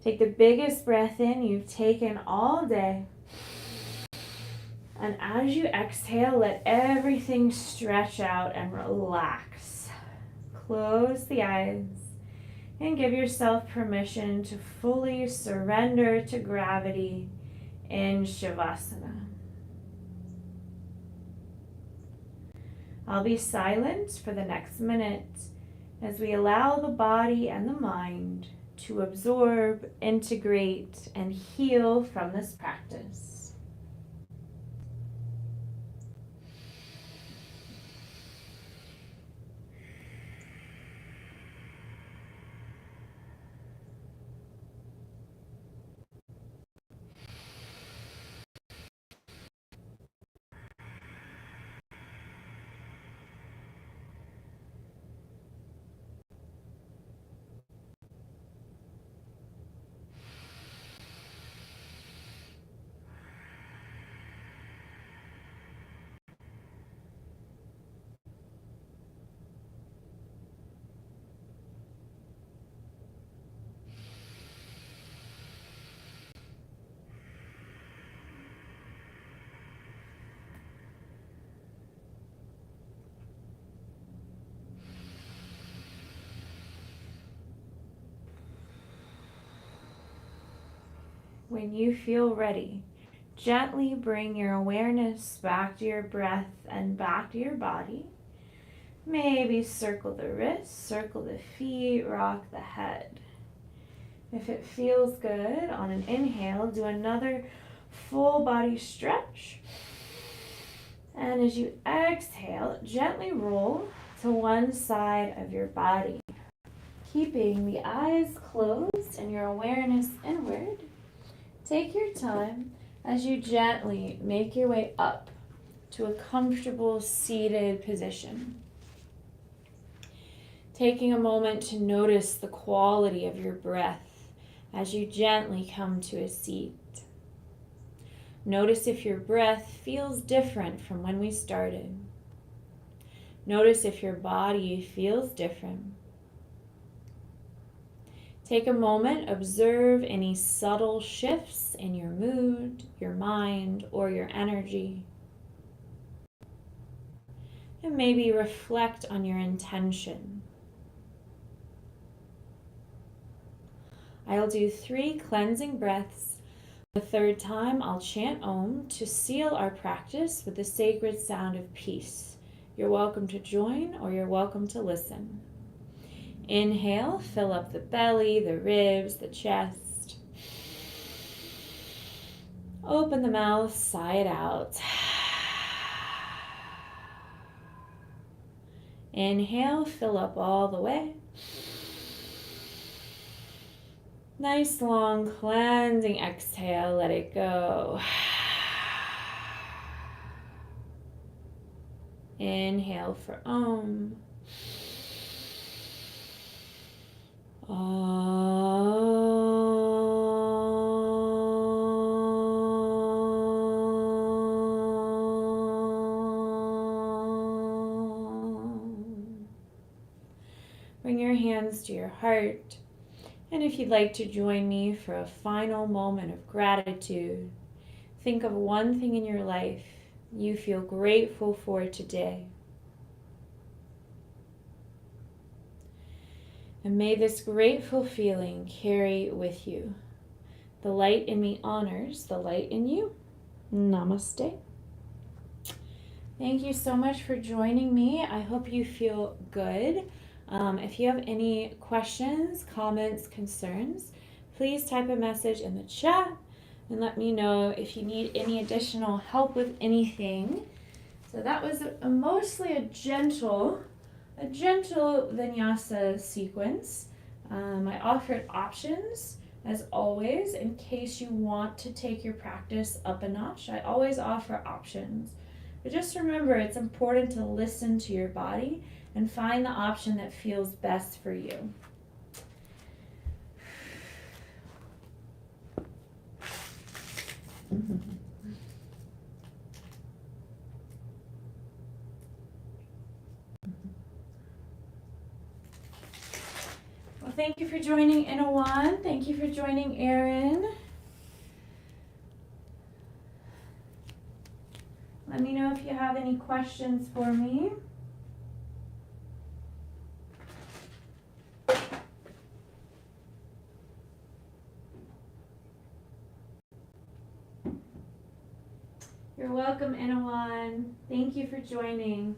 Take the biggest breath in you've taken all day. And as you exhale, let everything stretch out and relax. Close the eyes and give yourself permission to fully surrender to gravity in Shavasana. I'll be silent for the next minute as we allow the body and the mind to absorb, integrate, and heal from this practice. When you feel ready, gently bring your awareness back to your breath and back to your body. Maybe circle the wrists, circle the feet, rock the head. If it feels good, on an inhale, do another full body stretch. And as you exhale, gently roll to one side of your body, keeping the eyes closed and your awareness inward. Take your time as you gently make your way up to a comfortable seated position. Taking a moment to notice the quality of your breath as you gently come to a seat. Notice if your breath feels different from when we started. Notice if your body feels different. Take a moment, observe any subtle shifts in your mood, your mind, or your energy. And maybe reflect on your intention. I'll do 3 cleansing breaths. The third time, I'll chant Om to seal our practice with the sacred sound of peace. You're welcome to join or you're welcome to listen. Inhale, fill up the belly, the ribs, the chest. Open the mouth, sigh it out. Inhale, fill up all the way. Nice long cleansing exhale, let it go. Inhale for Om. Bring your hands to your heart. And if you'd like to join me for a final moment of gratitude, think of one thing in your life you feel grateful for today. And may this grateful feeling carry with you. The light in me honors the light in you. Namaste. Thank you so much for joining me. I hope you feel good. If you have any questions, comments, concerns, please type a message in the chat and let me know if you need any additional help with anything. So that was mostly a gentle vinyasa sequence. I offered options as always in case you want to take your practice up a notch. I always offer options. But just remember, it's important to listen to your body and find the option that feels best for you. Well, thank you for joining Inawan. Thank you for joining Erin. Let me know if you have any questions for me. You're welcome, Inawan. Thank you for joining.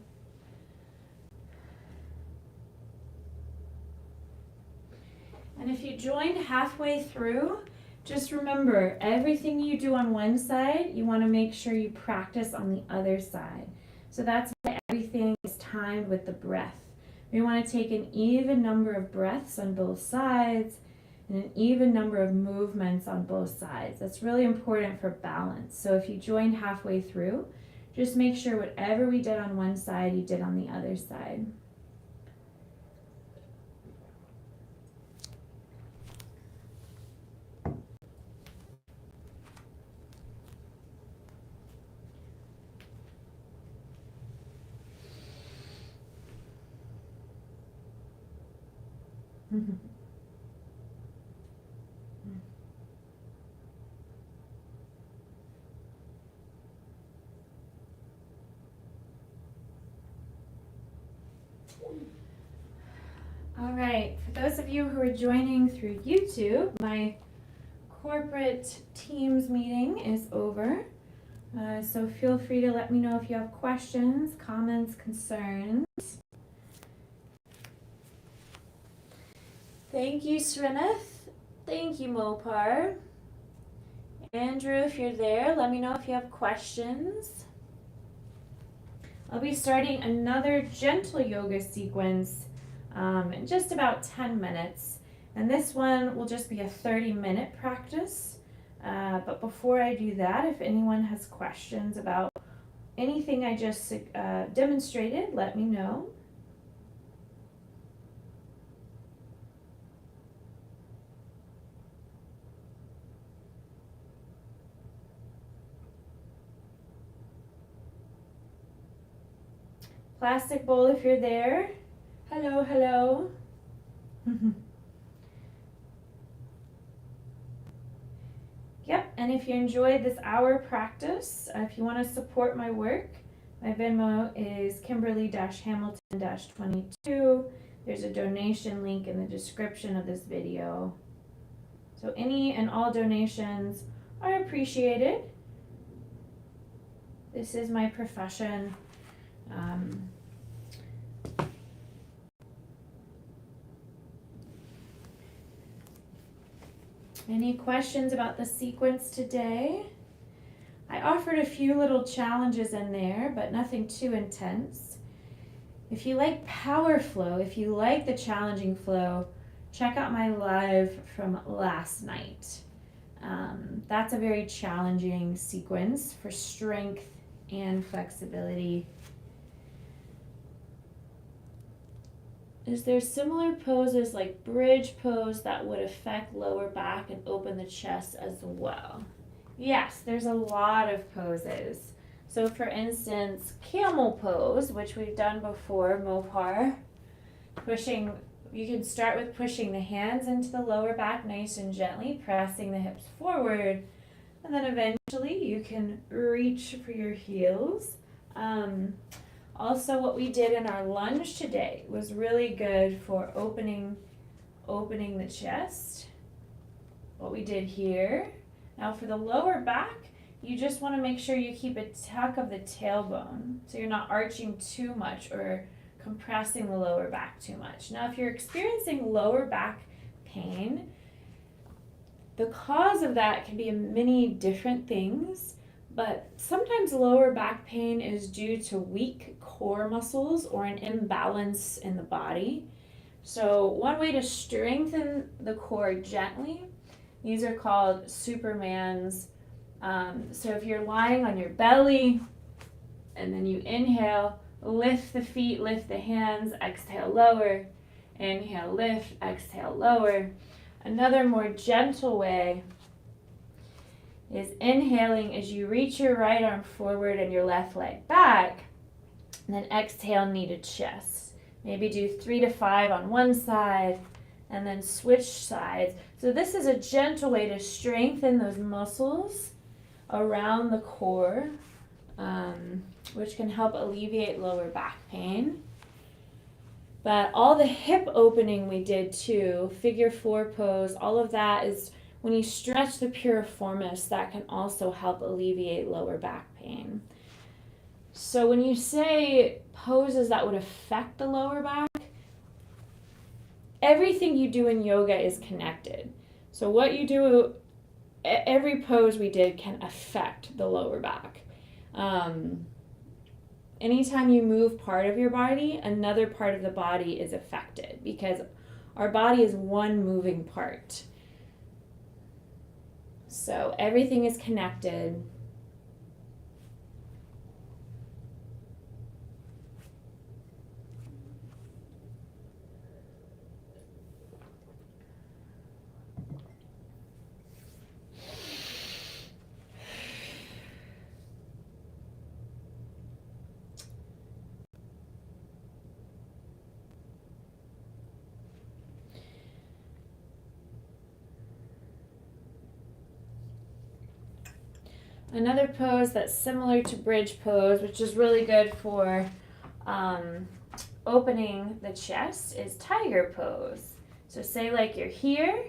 And if you joined halfway through, just remember, everything you do on one side, you want to make sure you practice on the other side. So that's why everything is timed with the breath. We want to take an even number of breaths on both sides and an even number of movements on both sides. That's really important for balance. So if you joined halfway through, just make sure whatever we did on one side, you did on the other side. All right, for those of you who are joining through YouTube, my corporate Teams meeting is over. So feel free to let me know if you have questions, comments, concerns. Thank you, Srineth. Thank you, Mopar. Andrew, if you're there, let me know if you have questions. I'll be starting another gentle yoga sequence in just about 10 minutes. And this one will just be a 30-minute practice. But before I do that, if anyone has questions about anything I just demonstrated, let me know. Plastic bowl if you're there. Hello, hello. Yep, and if you enjoyed this hour practice, if you want to support my work, my Venmo is Kimberly-Hamilton-22. There's a donation link in the description of this video. So any and all donations are appreciated. This is my profession. Any questions about the sequence today? I offered a few little challenges in there, but nothing too intense. If you like power flow, if you like the challenging flow, check out my live from last night. That's a very challenging sequence for strength and flexibility. Is there similar poses like bridge pose that would affect lower back and open the chest as well? Yes, there's a lot of poses. So for instance, camel pose, which we've done before, Mopar, you can start with pushing the hands into the lower back nice and gently, pressing the hips forward, and then eventually you can reach for your heels. Also, what we did in our lunge today was really good for opening the chest. What we did here. Now for the lower back, you just want to make sure you keep a tuck of the tailbone so you're not arching too much or compressing the lower back too much. Now if you're experiencing lower back pain, the cause of that can be many different things, but sometimes lower back pain is due to weak core muscles or an imbalance in the body. So one way to strengthen the core gently, these are called Supermans. So if you're lying on your belly and then you inhale, lift the feet, lift the hands, exhale, lower, inhale, lift, exhale, lower. Another more gentle way is inhaling as you reach your right arm forward and your left leg back, and then exhale, knee to chest. Maybe do 3 to 5 on one side, and then switch sides. So this is a gentle way to strengthen those muscles around the core, which can help alleviate lower back pain. But all the hip opening we did too, figure 4 pose, all of that is when you stretch the piriformis, that can also help alleviate lower back pain. So when you say poses that would affect the lower back, everything you do in yoga is connected. So what you do, every pose we did can affect the lower back. Anytime you move part of your body, another part of the body is affected because our body is one moving part. So everything is connected. Another pose that's similar to bridge pose, which is really good for opening the chest, is tiger pose. So say like you're here,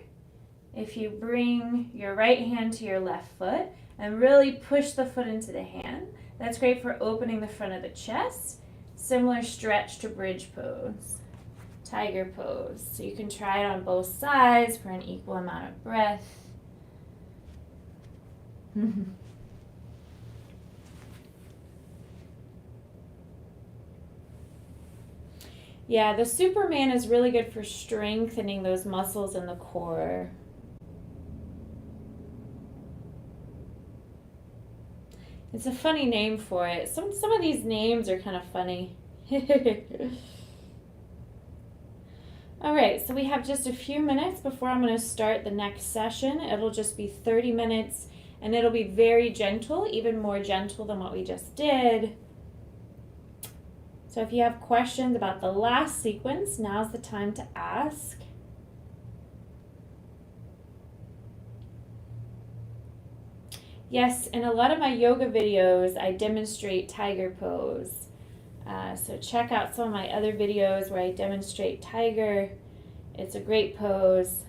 if you bring your right hand to your left foot and really push the foot into the hand, that's great for opening the front of the chest. Similar stretch to bridge pose. tiger pose. So you can try it on both sides for an equal amount of breath. Yeah, the Superman is really good for strengthening those muscles in the core. It's a funny name for it. Some of these names are kind of funny. All right, so we have just a few minutes before I'm going to start the next session. It'll just be 30 minutes, and it'll be very gentle, even more gentle than what we just did. So if you have questions about the last sequence, now's the time to ask. Yes, in a lot of my yoga videos, I demonstrate tiger pose. So check out some of my other videos where I demonstrate tiger. It's a great pose.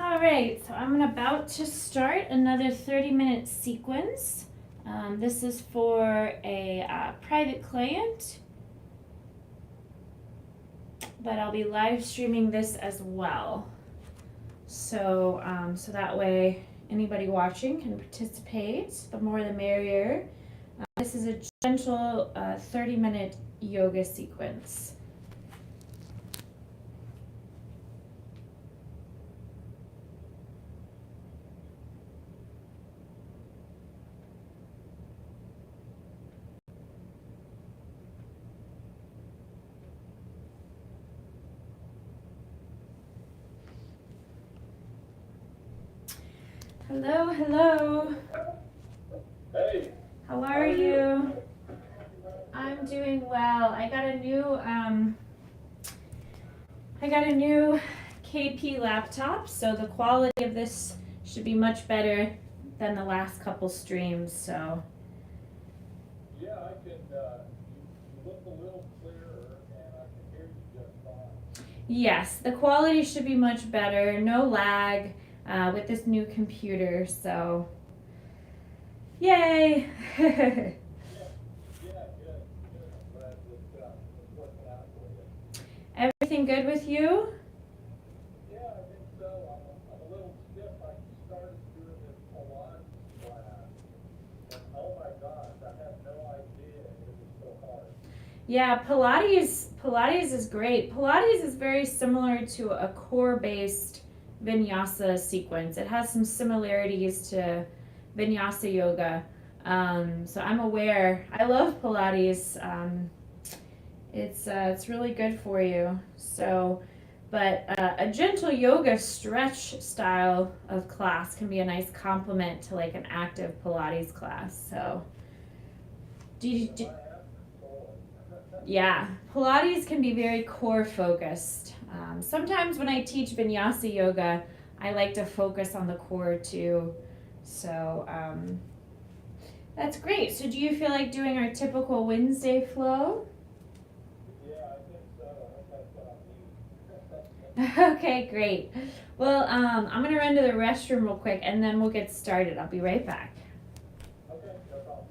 All right, so I'm about to start another 30-minute sequence. This is for a private client, but I'll be live streaming this as well. So, so that way anybody watching can participate. The more the merrier. This is a gentle 30-minute yoga sequence. Hello, hello. Hey. How are you? I'm doing well. I got a new KP laptop, so the quality of this should be much better than the last couple streams. So. Yeah, I can. You look a little clearer, and I can hear you just fine. Yes, the quality should be much better. No lag with this new computer. So. Yay! Yeah, good. I'm glad it's working out for you. Everything good with you? Yeah, I think so. I'm a little stiff. I started doing this Pilates class, and oh my gosh, I had no idea it was so hard. Yeah, Pilates Pilates is great. Pilates is very similar to a core-based vinyasa sequence. It has some similarities to vinyasa yoga. So I'm aware. I love Pilates. It's really good for you. So, but a gentle yoga stretch style of class can be a nice complement to like an active Pilates class. So, yeah, Pilates can be very core focused. Sometimes when I teach vinyasa yoga, I like to focus on the core too. So that's great. So do you feel like doing our typical Wednesday flow? Yeah, I think so. I think that's what I need. Okay, great. Well, I'm gonna run to the restroom real quick and then we'll get started. I'll be right back. Okay, no problem.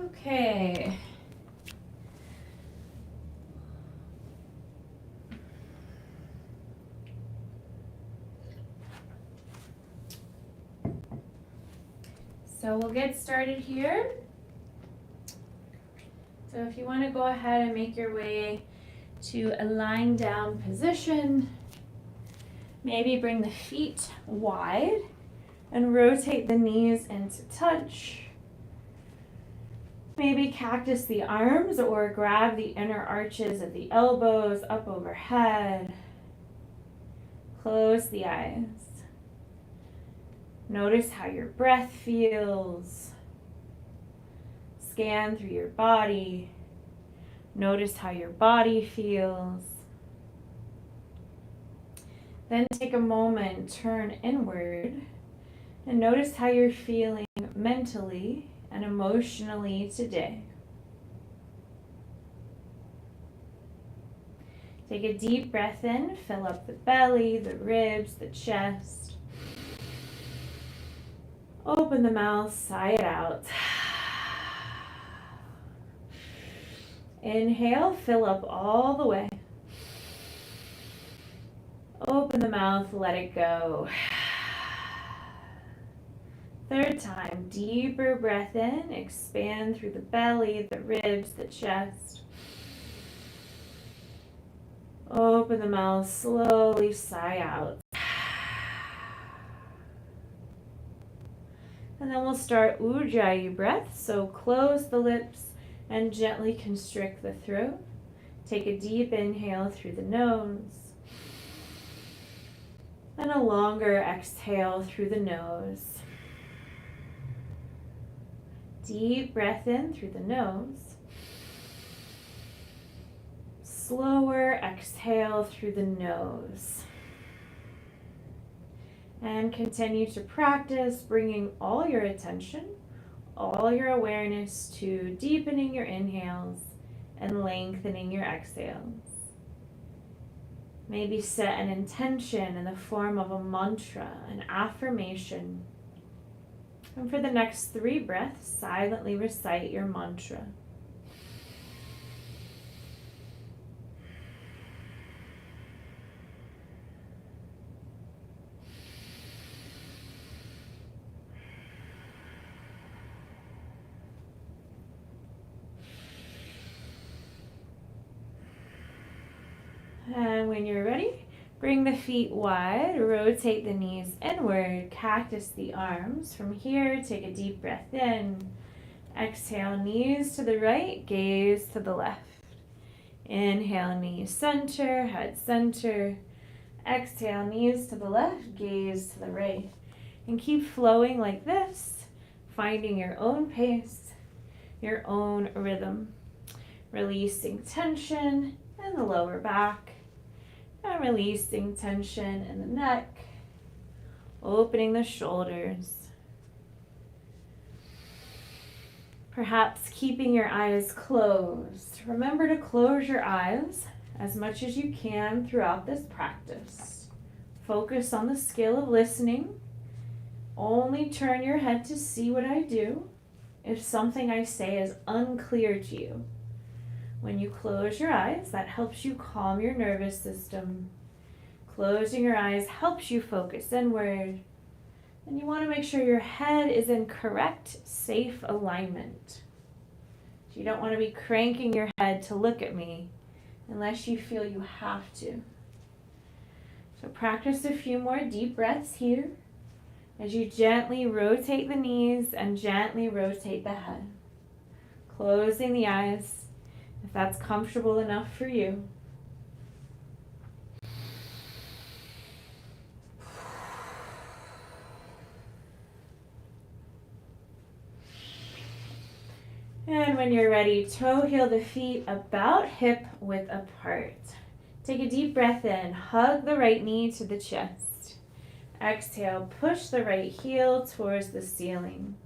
Okay. So we'll get started here. So if you want to go ahead and make your way to a lying down position, maybe bring the feet wide and rotate the knees into touch. Maybe cactus the arms or grab the inner arches of the elbows up overhead. Close the eyes. Notice how your breath feels. Scan through your body. Notice how your body feels. Then take a moment, turn inward, and notice how you're feeling mentally and emotionally today. Take a deep breath in, fill up the belly, the ribs, the chest. Open the mouth, sigh it out. Inhale, fill up all the way. Open the mouth, let it go. Third time, deeper breath in, expand through the belly, the ribs, the chest. Open the mouth, slowly sigh out. And then we'll start Ujjayi breath. So close the lips and gently constrict the throat. Take a deep inhale through the nose. And a longer exhale through the nose. Deep breath in through the nose. Slower exhale through the nose. And continue to practice bringing all your attention, all your awareness to deepening your inhales and lengthening your exhales. Maybe set an intention in the form of a mantra, an affirmation. And for the next 3 breaths, silently recite your mantra. And when you're ready, bring the feet wide, rotate the knees inward, cactus the arms. From here, take a deep breath in. Exhale, knees to the right, gaze to the left. Inhale, knees center, head center. Exhale, knees to the left, gaze to the right. And keep flowing like this, finding your own pace, your own rhythm. Releasing tension in the lower back. And releasing tension in the neck, opening the shoulders. Perhaps keeping your eyes closed. Remember to close your eyes as much as you can throughout this practice. Focus on the skill of listening. Only turn your head to see what I do if something I say is unclear to you. When you close your eyes, that helps you calm your nervous system. Closing your eyes helps you focus inward. And you want to make sure your head is in correct, safe alignment. So you don't want to be cranking your head to look at me unless you feel you have to. So practice a few more deep breaths here as you gently rotate the knees and gently rotate the head. Closing the eyes, if that's comfortable enough for you. And when you're ready, toe heel the feet about hip width apart. Take a deep breath in, hug the right knee to the chest. Exhale, push the right heel towards the ceiling.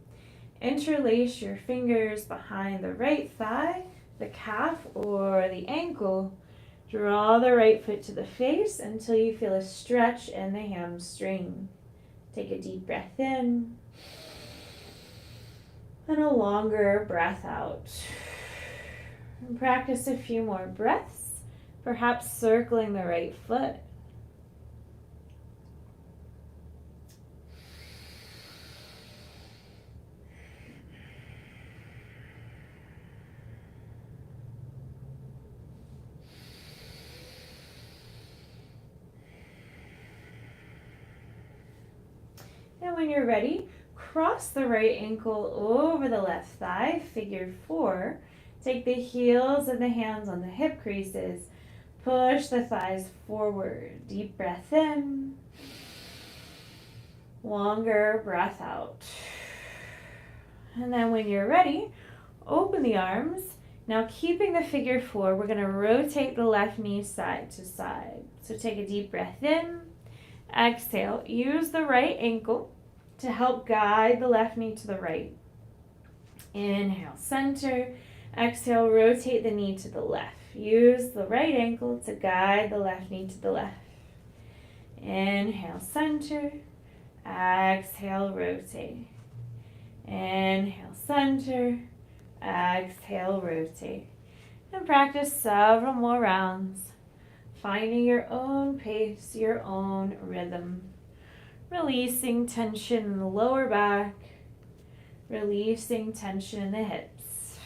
Interlace your fingers behind the right thigh, the calf or the ankle. Draw the right foot to the face until you feel a stretch in the hamstring. Take a deep breath in and a longer breath out. And practice a few more breaths, perhaps circling the right foot. And when you're ready, cross the right ankle over the left thigh, figure 4. Take the heels and the hands on the hip creases. Push the thighs forward. Deep breath in. Longer breath out. And then when you're ready, open the arms. Now keeping the figure 4, we're going to rotate the left knee side to side. So take a deep breath in. Exhale, use the right ankle to help guide the left knee to the right. Inhale, center. Exhale, rotate the knee to the left. Use the right ankle to guide the left knee to the left. Inhale, center. Exhale, rotate. Inhale, center. Exhale, rotate. And practice several more rounds, finding your own pace, your own rhythm. Releasing tension in the lower back, releasing tension in the hips.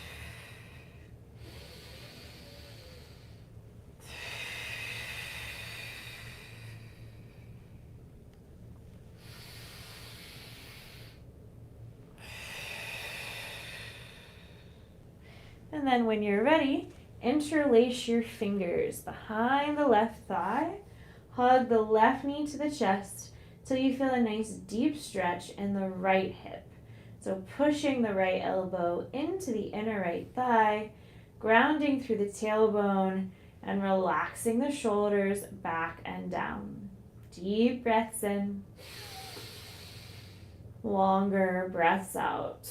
And then when you're ready, interlace your fingers behind the left thigh. Hug the left knee to the chest till you feel a nice deep stretch in the right hip. So pushing the right elbow into the inner right thigh, grounding through the tailbone, and relaxing the shoulders back and down. Deep breaths in. Longer breaths out.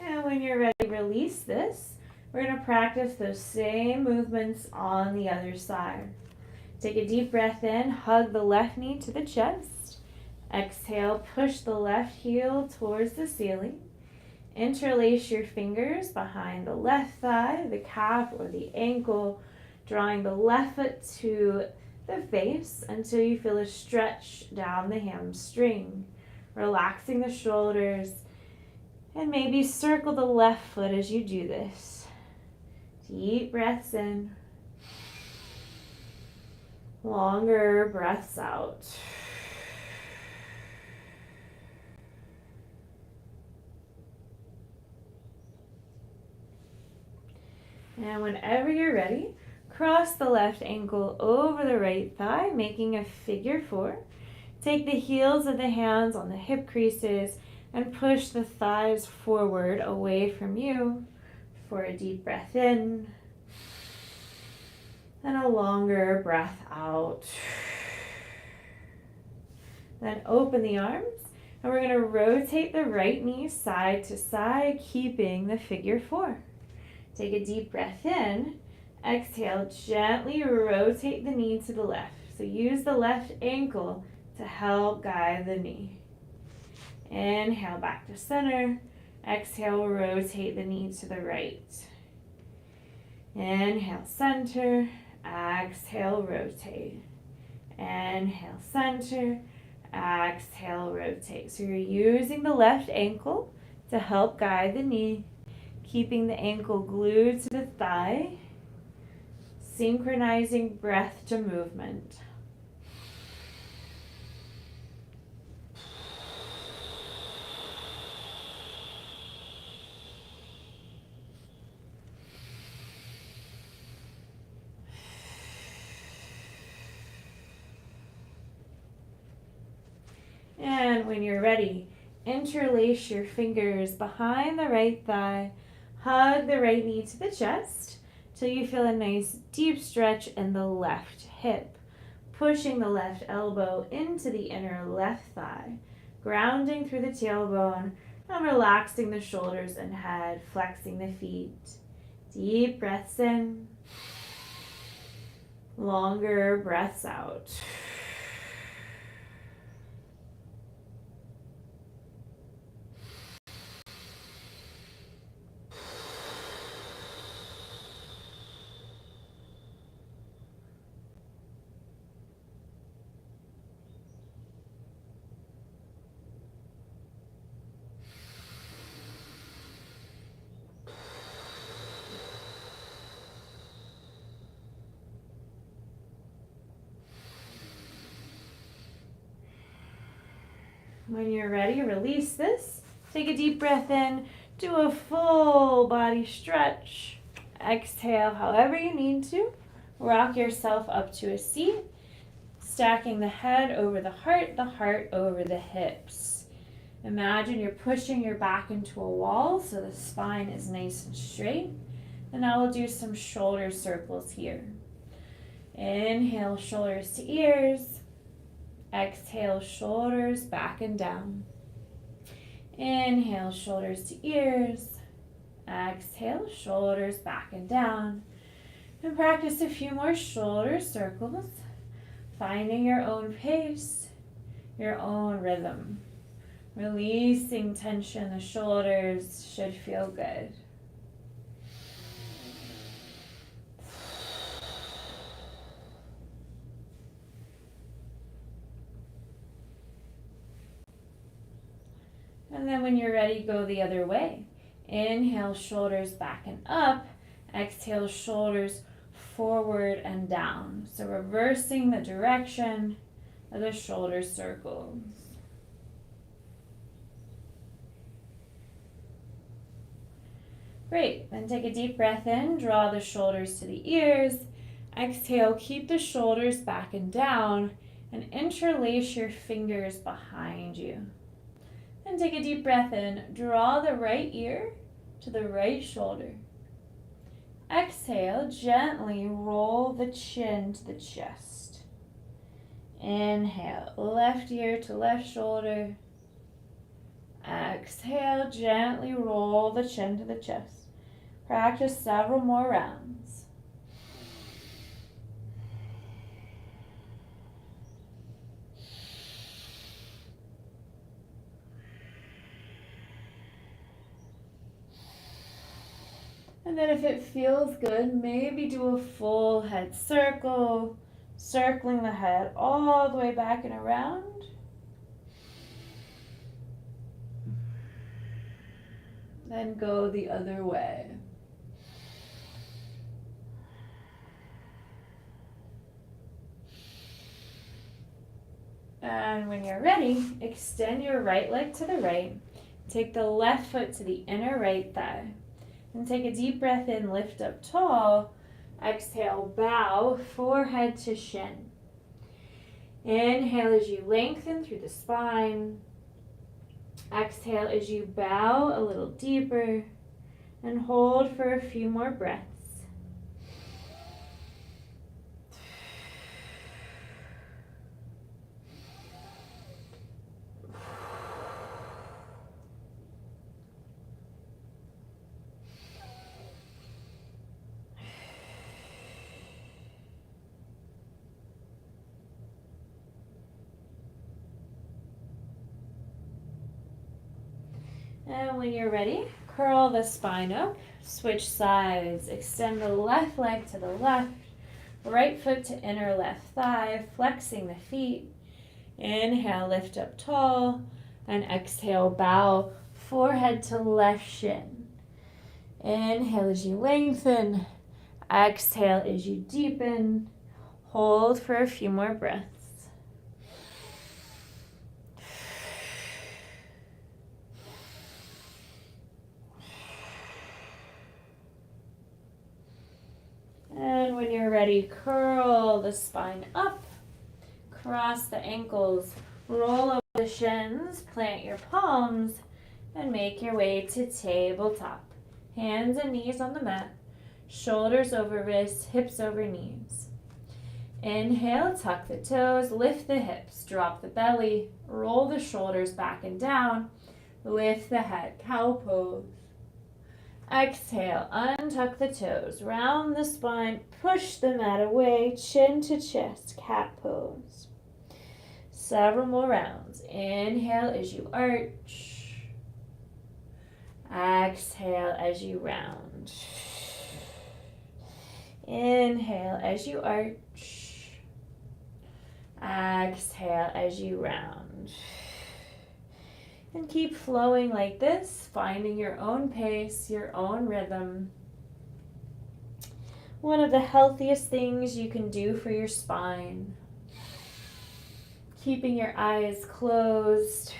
And when you're ready, release this. We're going to practice those same movements on the other side. Take a deep breath in, hug the left knee to the chest. Exhale, push the left heel towards the ceiling. Interlace your fingers behind the left thigh, the calf, or the ankle, drawing the left foot to the face until you feel a stretch down the hamstring. Relaxing the shoulders, and maybe circle the left foot as you do this. Deep breaths in. Longer breaths out. And whenever you're ready, cross the left ankle over the right thigh, making a figure 4. Take the heels of the hands on the hip creases and push the thighs forward away from you for a deep breath in and a longer breath out. Then open the arms, and we're going to rotate the right knee side to side, keeping the figure 4. Take a deep breath in. Exhale, gently rotate the knee to the left. So use the left ankle to help guide the knee. Inhale back to center. Exhale, rotate the knee to the right. Inhale, center. Exhale, rotate. Inhale, center. Exhale, rotate. So you're using the left ankle to help guide the knee, keeping the ankle glued to the thigh, synchronizing breath to movement. And when you're ready, interlace your fingers behind the right thigh, hug the right knee to the chest till you feel a nice deep stretch in the left hip, pushing the left elbow into the inner left thigh, grounding through the tailbone and relaxing the shoulders and head, flexing the feet. Deep breaths in, longer breaths out. When you're ready, release this. Take a deep breath in. Do a full body stretch. Exhale however you need to. Rock yourself up to a seat, stacking the head over the heart over the hips. Imagine you're pushing your back into a wall so the spine is nice and straight. And now we'll do some shoulder circles here. Inhale, shoulders to ears. Exhale, shoulders back and down. Inhale, shoulders to ears. Exhale, shoulders back and down. And practice a few more shoulder circles, finding your own pace, your own rhythm. Releasing tension in the shoulders should feel good. And then when you're ready, go the other way. Inhale, shoulders back and up. Exhale, shoulders forward and down. So reversing the direction of the shoulder circles. Great. Then take a deep breath in. Draw the shoulders to the ears. Exhale, keep the shoulders back and down. And interlace your fingers behind you. Then take a deep breath in. Draw the right ear to the right shoulder. Exhale, gently roll the chin to the chest. Inhale, left ear to left shoulder. Exhale, gently roll the chin to the chest. Practice several more rounds. And then if it feels good, maybe do a full head circle, circling the head all the way back and around. Then go the other way. And when you're ready, extend your right leg to the right. Take the left foot to the inner right thigh. And take a deep breath in, lift up tall. Exhale, bow, forehead to shin. Inhale as you lengthen through the spine. Exhale as you bow a little deeper. And hold for a few more breaths. And when you're ready, curl the spine up, switch sides, extend the left leg to the left, right foot to inner left thigh, flexing the feet. Inhale, lift up tall, and exhale, bow, forehead to left shin. Inhale as you lengthen, exhale as you deepen. Hold for a few more breaths. And when you're ready, curl the spine up, cross the ankles, roll over the shins, plant your palms, and make your way to tabletop. Hands and knees on the mat, shoulders over wrists, hips over knees. Inhale, tuck the toes, lift the hips, drop the belly, roll the shoulders back and down, lift the head, cow pose. Exhale, untuck the toes, round the spine, push the mat away, chin to chest, cat pose. Several more rounds. Inhale as you arch. Exhale as you round. Inhale as you arch. Exhale as you round. And keep flowing like this, finding your own pace, your own rhythm. One of the healthiest things you can do for your spine. Keeping your eyes closed.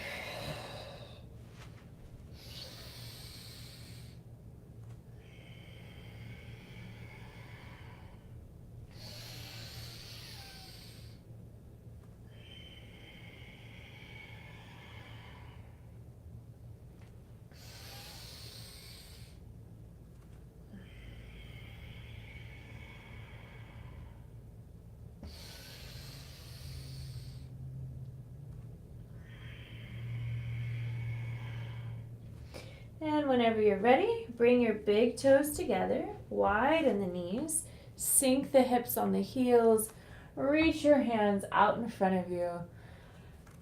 And whenever you're ready, bring your big toes together, widen the knees, sink the hips on the heels, reach your hands out in front of you.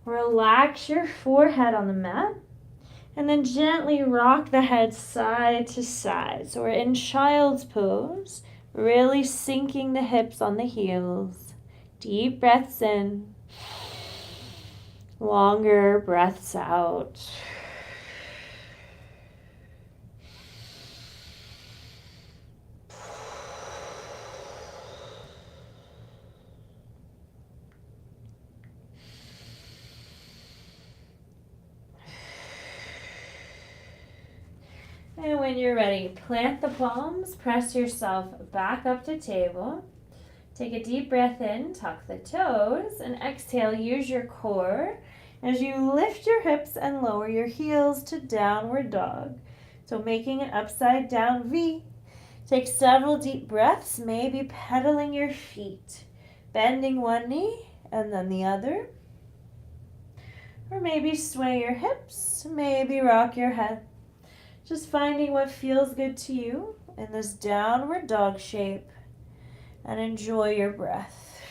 Relax your forehead on the mat, and then gently rock the head side to side. So we're in child's pose, really sinking the hips on the heels. Deep breaths in, longer breaths out. And when you're ready, plant the palms, press yourself back up to table. Take a deep breath in, tuck the toes, and exhale, use your core as you lift your hips and lower your heels to downward dog. So making an upside down V. Take several deep breaths, maybe pedaling your feet, bending one knee and then the other. Or maybe sway your hips, maybe rock your head. Just finding what feels good to you in this downward dog shape, and enjoy your breath.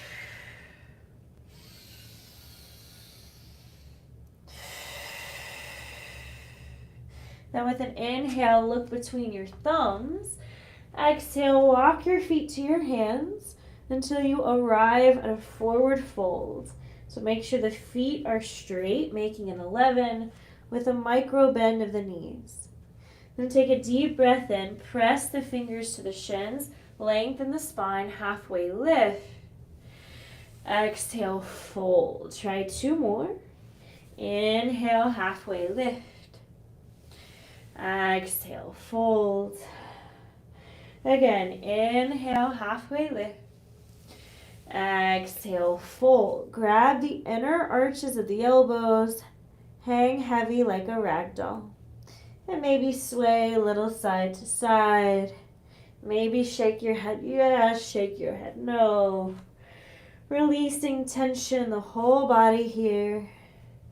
Then with an inhale, look between your thumbs. Exhale, walk your feet to your hands until you arrive at a forward fold. So make sure the feet are straight, making an 11 with a micro bend of the knees. Then take a deep breath in, press the fingers to the shins, lengthen the spine, halfway lift. Exhale, fold. Try 2 more. Inhale, halfway lift. Exhale, fold. Again, inhale, halfway lift. Exhale, fold. Grab the inner arches of the elbows. Hang heavy like a rag doll. And maybe sway a little side to side. Maybe shake your head. Yes, shake your head. No. Releasing tension in the whole body here.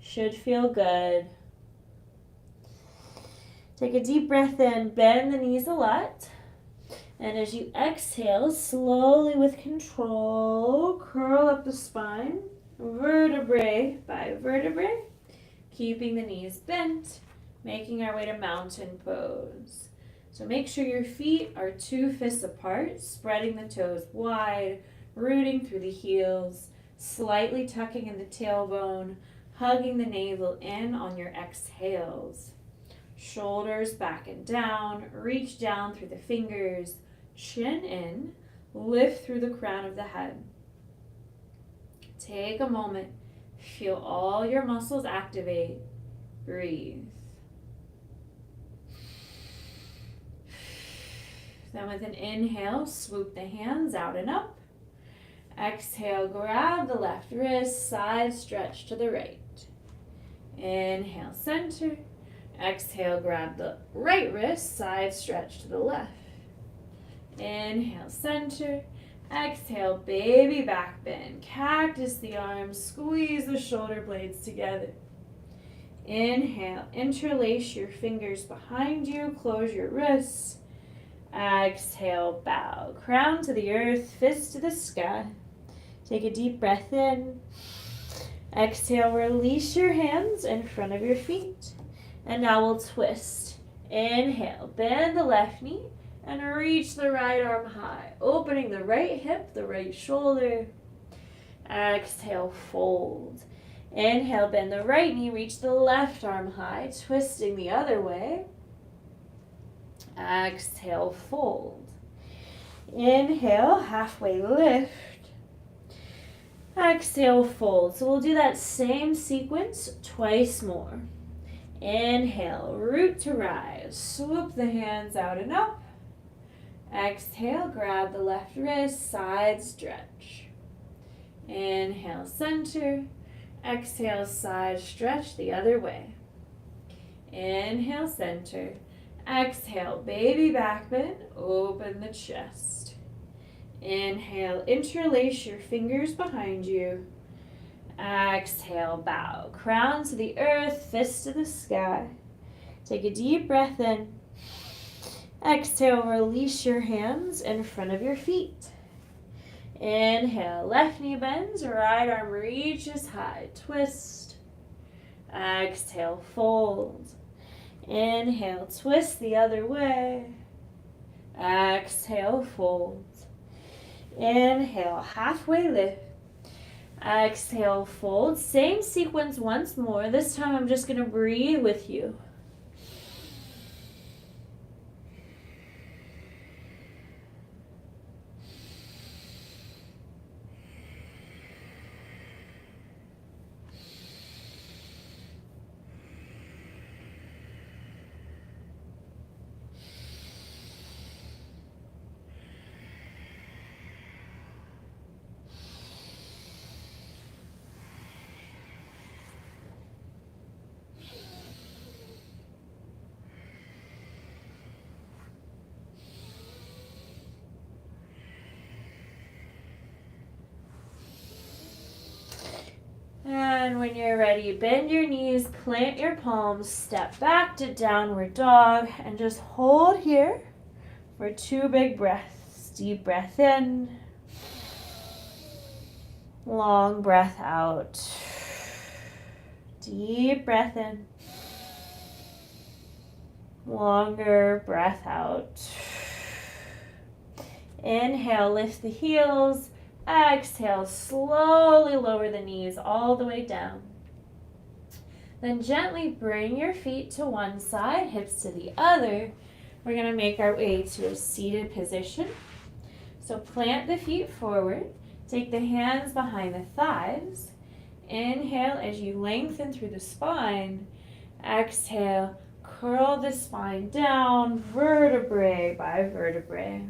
Should feel good. Take a deep breath in. Bend the knees a lot. And as you exhale, slowly with control, curl up the spine, vertebrae by vertebrae, keeping the knees bent, making our way to mountain pose. So make sure your feet are 2 fists apart, spreading the toes wide, rooting through the heels, slightly tucking in the tailbone, hugging the navel in on your exhales. Shoulders back and down, reach down through the fingers, chin in, lift through the crown of the head. Take a moment, feel all your muscles activate, breathe. Then with an inhale, swoop the hands out and up. Exhale, grab the left wrist, side stretch to the right. Inhale, center. Exhale, grab the right wrist, side stretch to the left. Inhale, center. Exhale, baby back bend. Cactus the arms, squeeze the shoulder blades together. Inhale, interlace your fingers behind you, close your wrists. Exhale, bow. Crown to the earth, fist to the sky. Take a deep breath in. Exhale, release your hands in front of your feet. And now we'll twist. Inhale, bend the left knee and reach the right arm high, opening the right hip, the right shoulder. Exhale, fold. Inhale, bend the right knee, reach the left arm high, twisting the other way. Exhale, fold. Inhale, halfway lift. Exhale, fold. So we'll do that same sequence twice more. Inhale, root to rise. Swoop the hands out and up. Exhale, grab the left wrist, side stretch. Inhale, center. Exhale, side stretch the other way. Inhale, center. Exhale, baby back bend, open the chest. Inhale, interlace your fingers behind you. Exhale, bow. Crown to the earth, fist to the sky. Take a deep breath in. Exhale, release your hands in front of your feet. Inhale, left knee bends, right arm reaches high, twist. Exhale, fold. Inhale, twist the other way. Exhale, fold. Inhale, halfway lift. Exhale, fold. Same sequence once more. This time I'm just going to breathe with you. And when you're ready, bend your knees, plant your palms, step back to downward dog, and just hold here for 2 big breaths. Deep breath in, long breath out. Deep breath in, longer breath out. Inhale, lift the heels. Exhale, slowly lower the knees all the way down. Then gently bring your feet to one side, hips to the other. We're going to make our way to a seated position. So plant the feet forward. Take the hands behind the thighs. Inhale as you lengthen through the spine. Exhale, curl the spine down, vertebrae by vertebrae.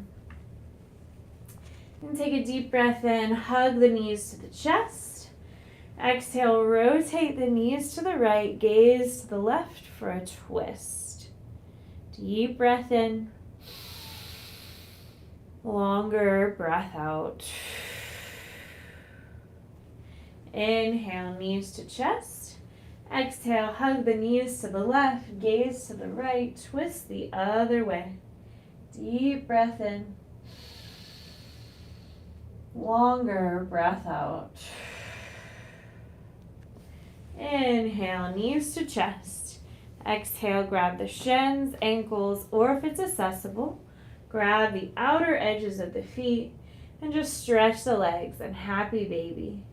And take a deep breath in, hug the knees to the chest. Exhale, rotate the knees to the right, gaze to the left for a twist. Deep breath in, longer breath out. Inhale, knees to chest. Exhale, hug the knees to the left, gaze to the right, twist the other way. Deep breath in. Longer breath out. Inhale, knees to chest. Exhale, grab the shins, ankles, or if it's accessible, grab the outer edges of the feet and just stretch the legs and happy baby.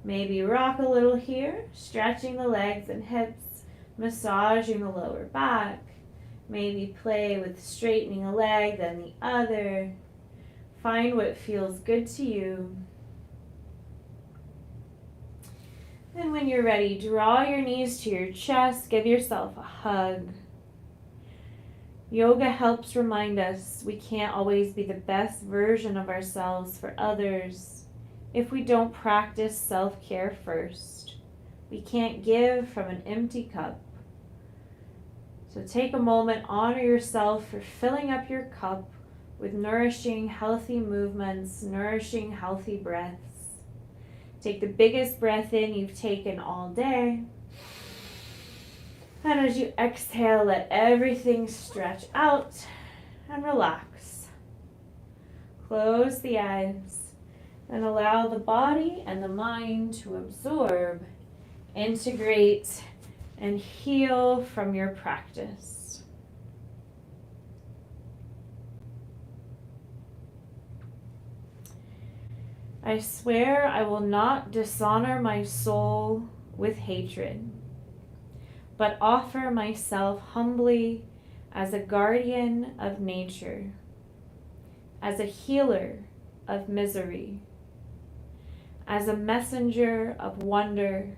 Maybe rock a little here, stretching the legs and hips, massaging the lower back. Maybe play with straightening a leg, then the other. Find what feels good to you. And when you're ready, draw your knees to your chest, give yourself a hug. Yoga helps remind us we can't always be the best version of ourselves for others if we don't practice self-care first. We can't give from an empty cup. So take a moment, honor yourself for filling up your cup with nourishing, healthy movements, nourishing, healthy breaths. Take the biggest breath in you've taken all day. And as you exhale, let everything stretch out and relax. Close the eyes and allow the body and the mind to absorb, integrate, and heal from your practice. I swear I will not dishonor my soul with hatred, but offer myself humbly as a guardian of nature, as a healer of misery, as a messenger of wonder,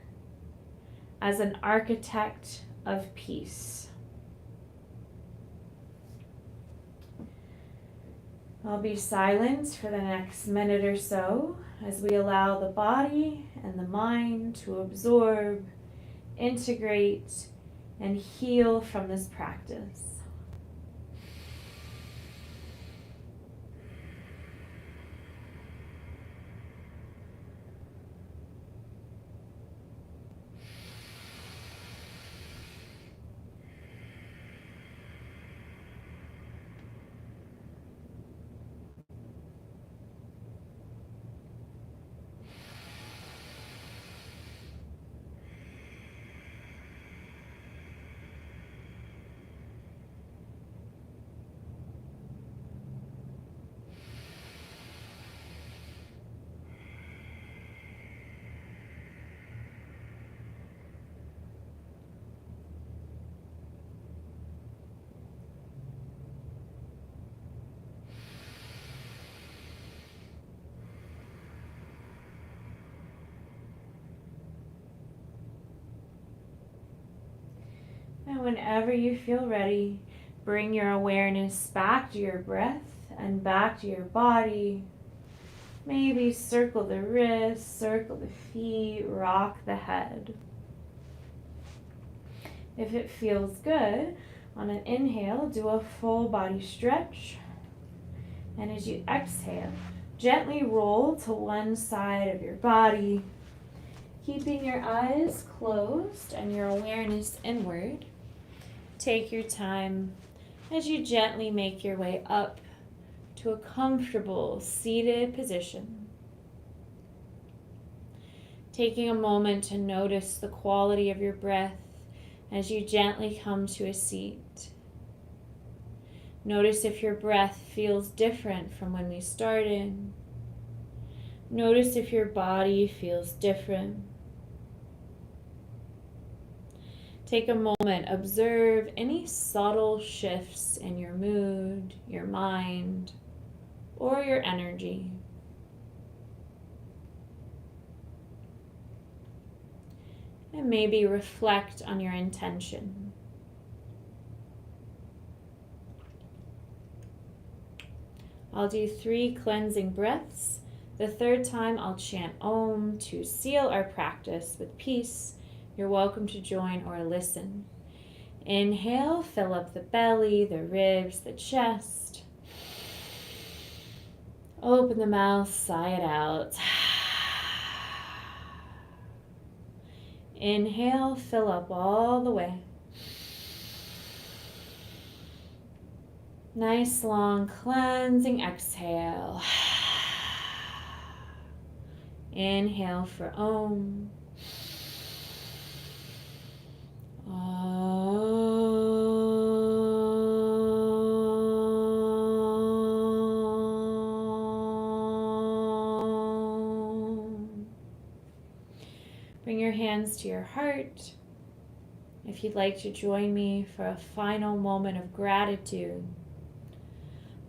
as an architect of peace. I'll be silent for the next minute or so as we allow the body and the mind to absorb, integrate, and heal from this practice. And whenever you feel ready, bring your awareness back to your breath and back to your body. Maybe circle the wrists, circle the feet, rock the head. If it feels good, on an inhale, do a full body stretch. And as you exhale, gently roll to one side of your body. Keeping your eyes closed and your awareness inward, take your time as you gently make your way up to a comfortable seated position. Taking a moment to notice the quality of your breath as you gently come to a seat. Notice if your breath feels different from when we started. Notice if your body feels different. Take a moment, observe any subtle shifts in your mood, your mind, or your energy. And maybe reflect on your intention. I'll do 3 cleansing breaths. The third time I'll chant Om to seal our practice with peace. You're welcome to join or listen. Inhale, fill up the belly, the ribs, the chest. Open the mouth, sigh it out. Inhale, fill up all the way. Nice long cleansing exhale. Inhale for Om. Bring your hands to your heart. If you'd like to join me for a final moment of gratitude,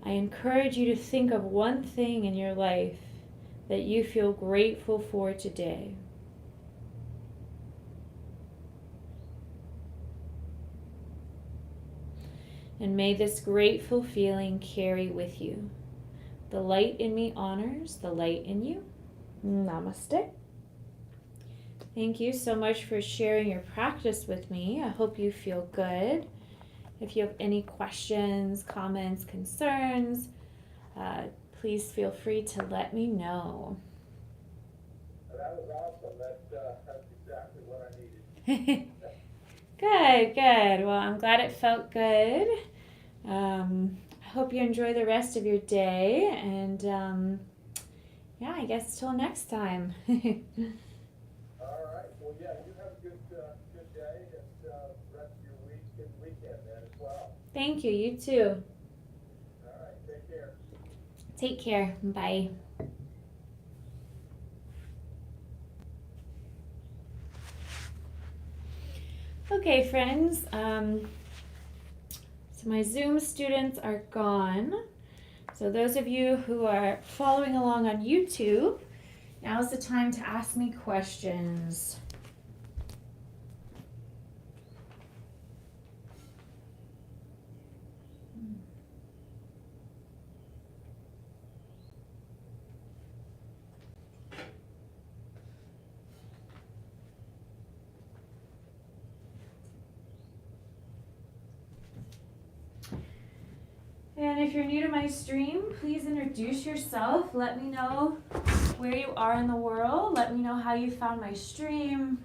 I encourage you to think of one thing in your life that you feel grateful for today. And may this grateful feeling carry with you. The light in me honors the light in you. Namaste. Thank you so much for sharing your practice with me. I hope you feel good. If you have any questions, comments, concerns, please feel free to let me know. That was awesome. That's exactly what I needed. Good. Well, I'm glad it felt good. I hope you enjoy the rest of your day. And yeah, I guess till next time. All right. Well, yeah, you have a good day and rest of your week and weekend then as well. Thank you. You too. All right. Take care. Take care. Bye. Okay, friends. So my Zoom students are gone. So those of you who are following along on YouTube, now's the time to ask me questions. And if you're new to my stream, please introduce yourself. Let me know where you are in the world. Let me know how you found my stream.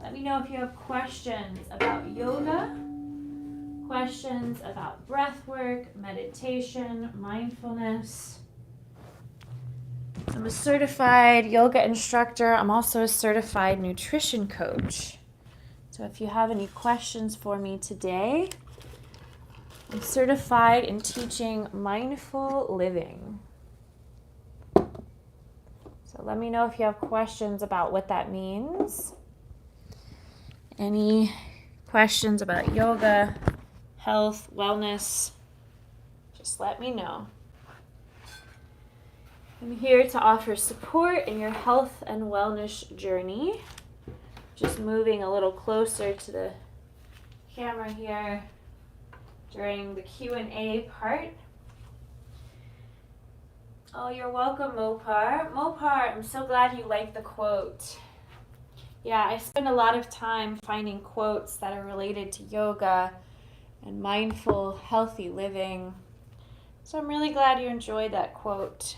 Let me know if you have questions about yoga, questions about breath work, meditation, mindfulness. I'm a certified yoga instructor. I'm also a certified nutrition coach. So if you have any questions for me today, I'm certified in teaching mindful living. So let me know if you have questions about what that means. Any questions about yoga, health, wellness, just let me know. I'm here to offer support in your health and wellness journey. Just moving a little closer to the camera here during the Q&A part. Oh, you're welcome, Mopar. Mopar, I'm so glad you like the quote. Yeah, I spend a lot of time finding quotes that are related to yoga and mindful, healthy living. So I'm really glad you enjoyed that quote.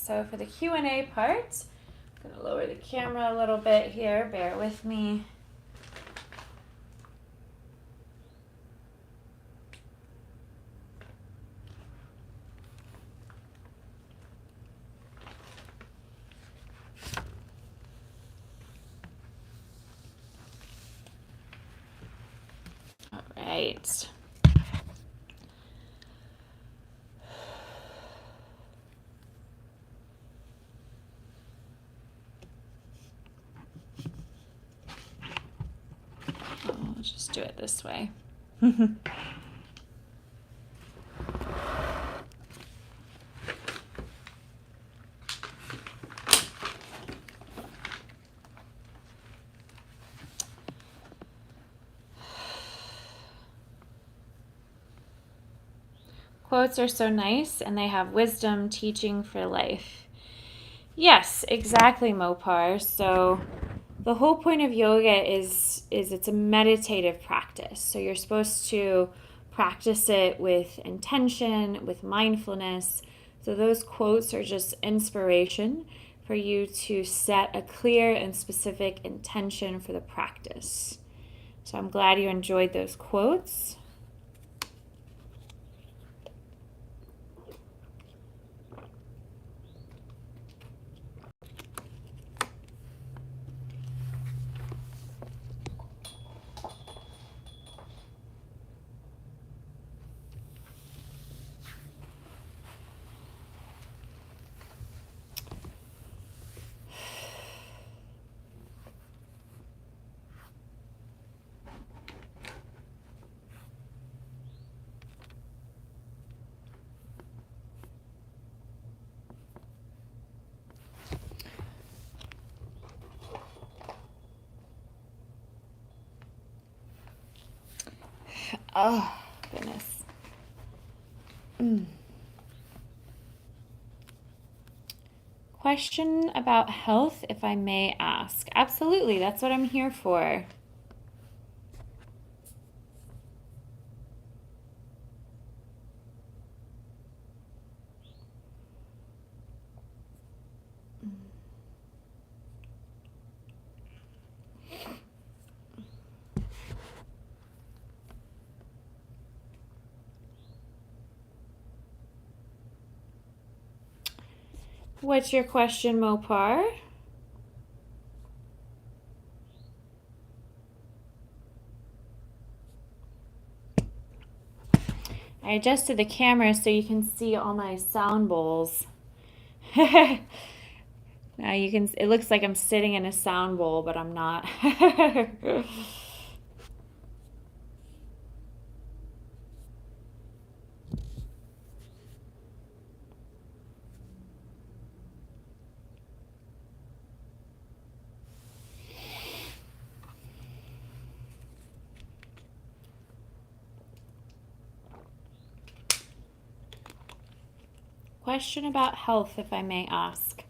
So for the Q&A part, I'm going to lower the camera a little bit here. Bear with me. All right. I'll just do it this way. Quotes are so nice, and they have wisdom teaching for life. Yes, exactly, Mopar. So the whole point of yoga is it's a meditative practice. So you're supposed to practice it with intention, with mindfulness. So those quotes are just inspiration for you to set a clear and specific intention for the practice. So I'm glad you enjoyed those quotes. Oh, goodness. Question about health, if I may ask. Absolutely, that's what I'm here for. What's your question, Mopar? I adjusted the camera so you can see all my sound bowls. Now you can, it looks like I'm sitting in a sound bowl, but I'm not. Question about health, if I may ask.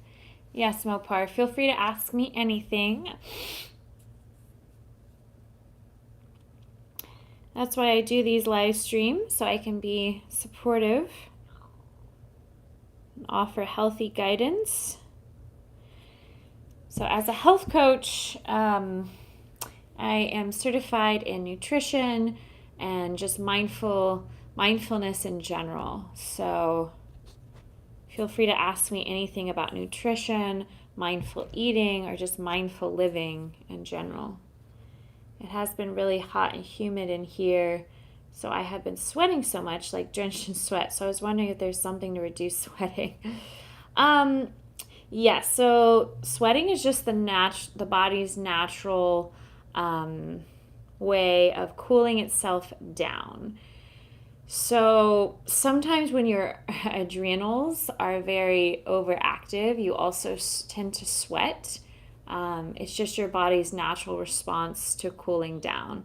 Yes, Mopar, feel free to ask me anything. That's why I do these live streams, so I can be supportive and offer healthy guidance. So as a health coach, I am certified in nutrition and just mindfulness in general. So feel free to ask me anything about nutrition, mindful eating, or just mindful living in general. It has been really hot and humid in here, so I have been sweating so much, like drenched in sweat. So I was wondering if there's something to reduce sweating. Yes, so sweating is just the body's natural way of cooling itself down. So sometimes when your adrenals are very overactive, you also tend to sweat. It's just your body's natural response to cooling down.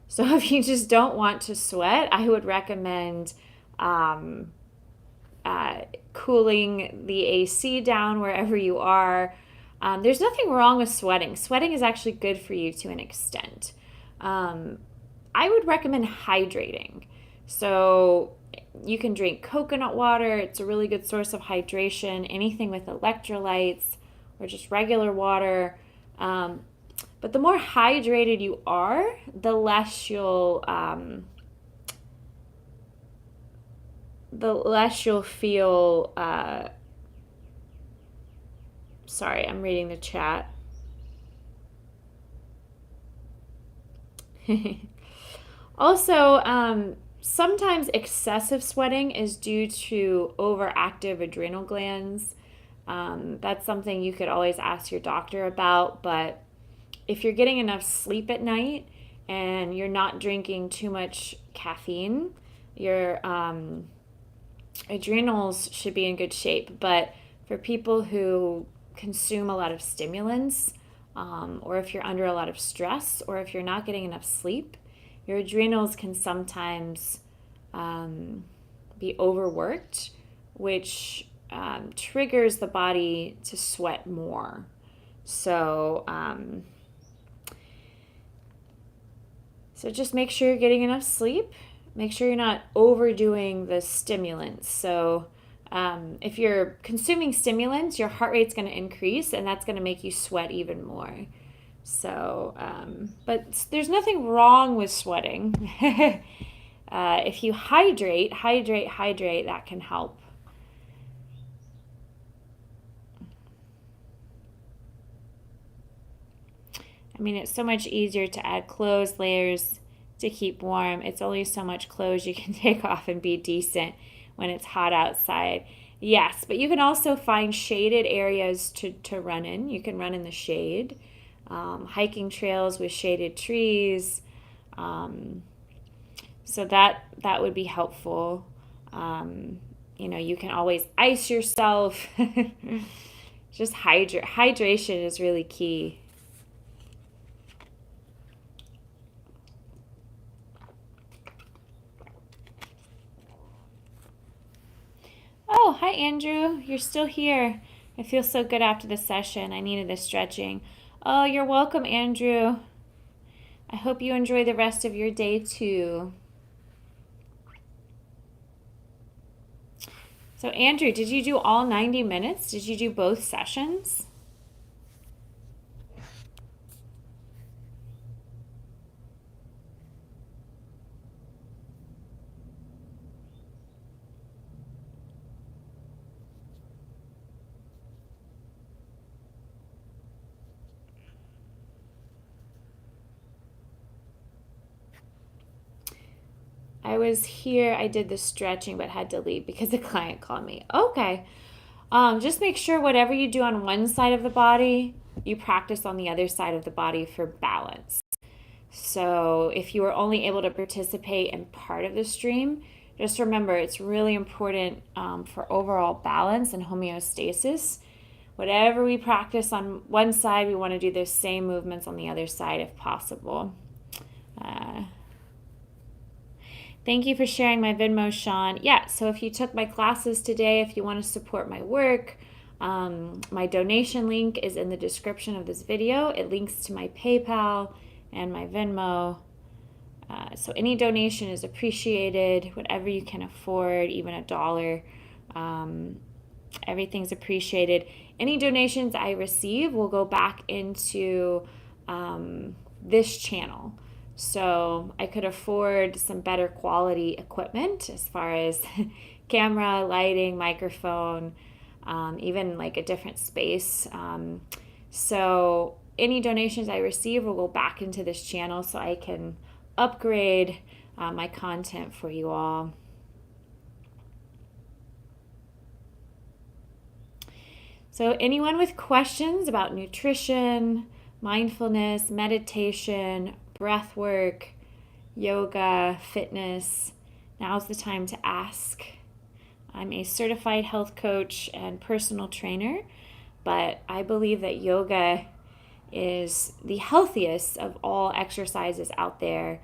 So if you just don't want to sweat, I would recommend cooling the AC down wherever you are. There's nothing wrong with sweating. Sweating is actually good for you to an extent. I would recommend hydrating. So You can drink coconut water. It's a really good source of hydration. Anything with electrolytes or just regular water. But the more hydrated you are, the less you'll feel. Sorry, I'm reading the chat. Also, sometimes excessive sweating is due to overactive adrenal glands. That's something you could always ask your doctor about, but if you're getting enough sleep at night and you're not drinking too much caffeine, your adrenals should be in good shape. But for people who consume a lot of stimulants, or if you're under a lot of stress, or if you're not getting enough sleep, your adrenals can sometimes be overworked, which triggers the body to sweat more. So just make sure you're getting enough sleep. Make sure you're not overdoing the stimulants. So if you're consuming stimulants, your heart rate's going to increase, and that's going to make you sweat even more. So, but there's nothing wrong with sweating. If you hydrate, that can help. I mean, it's so much easier to add clothes layers to keep warm. It's only so much clothes you can take off and be decent when it's hot outside. Yes, but you can also find shaded areas to run in. You can run in the shade, hiking trails with shaded trees. So that would be helpful. You can always ice yourself. Just hydration is really key. Oh, hi, Andrew. You're still here. I feel so good after the session. I needed the stretching. Oh, you're welcome, Andrew. I hope you enjoy the rest of your day, too. So, Andrew, did you do all 90 minutes? Did you do both sessions? I was here, I did the stretching, but had to leave because the client called me. Okay. Just make sure whatever you do on one side of the body, you practice on the other side of the body for balance. So if you were only able to participate in part of the stream, just remember it's really important for overall balance and homeostasis. Whatever we practice on one side, we want to do those same movements on the other side if possible. Thank you for sharing my Venmo, Sean. Yeah, so if you took my classes today, if you want to support my work, my donation link is in the description of this video. It links to my PayPal and my Venmo. So any donation is appreciated, whatever you can afford, even $1. Everything's appreciated. Any donations I receive will go back into this channel. So I could afford some better quality equipment as far as camera, lighting, microphone, even like a different space. So any donations I receive will go back into this channel so I can upgrade my content for you all. So anyone with questions about nutrition, mindfulness, meditation, breath work, yoga, fitness, now's the time to ask. I'm a certified health coach and personal trainer, but I believe that yoga is the healthiest of all exercises out there,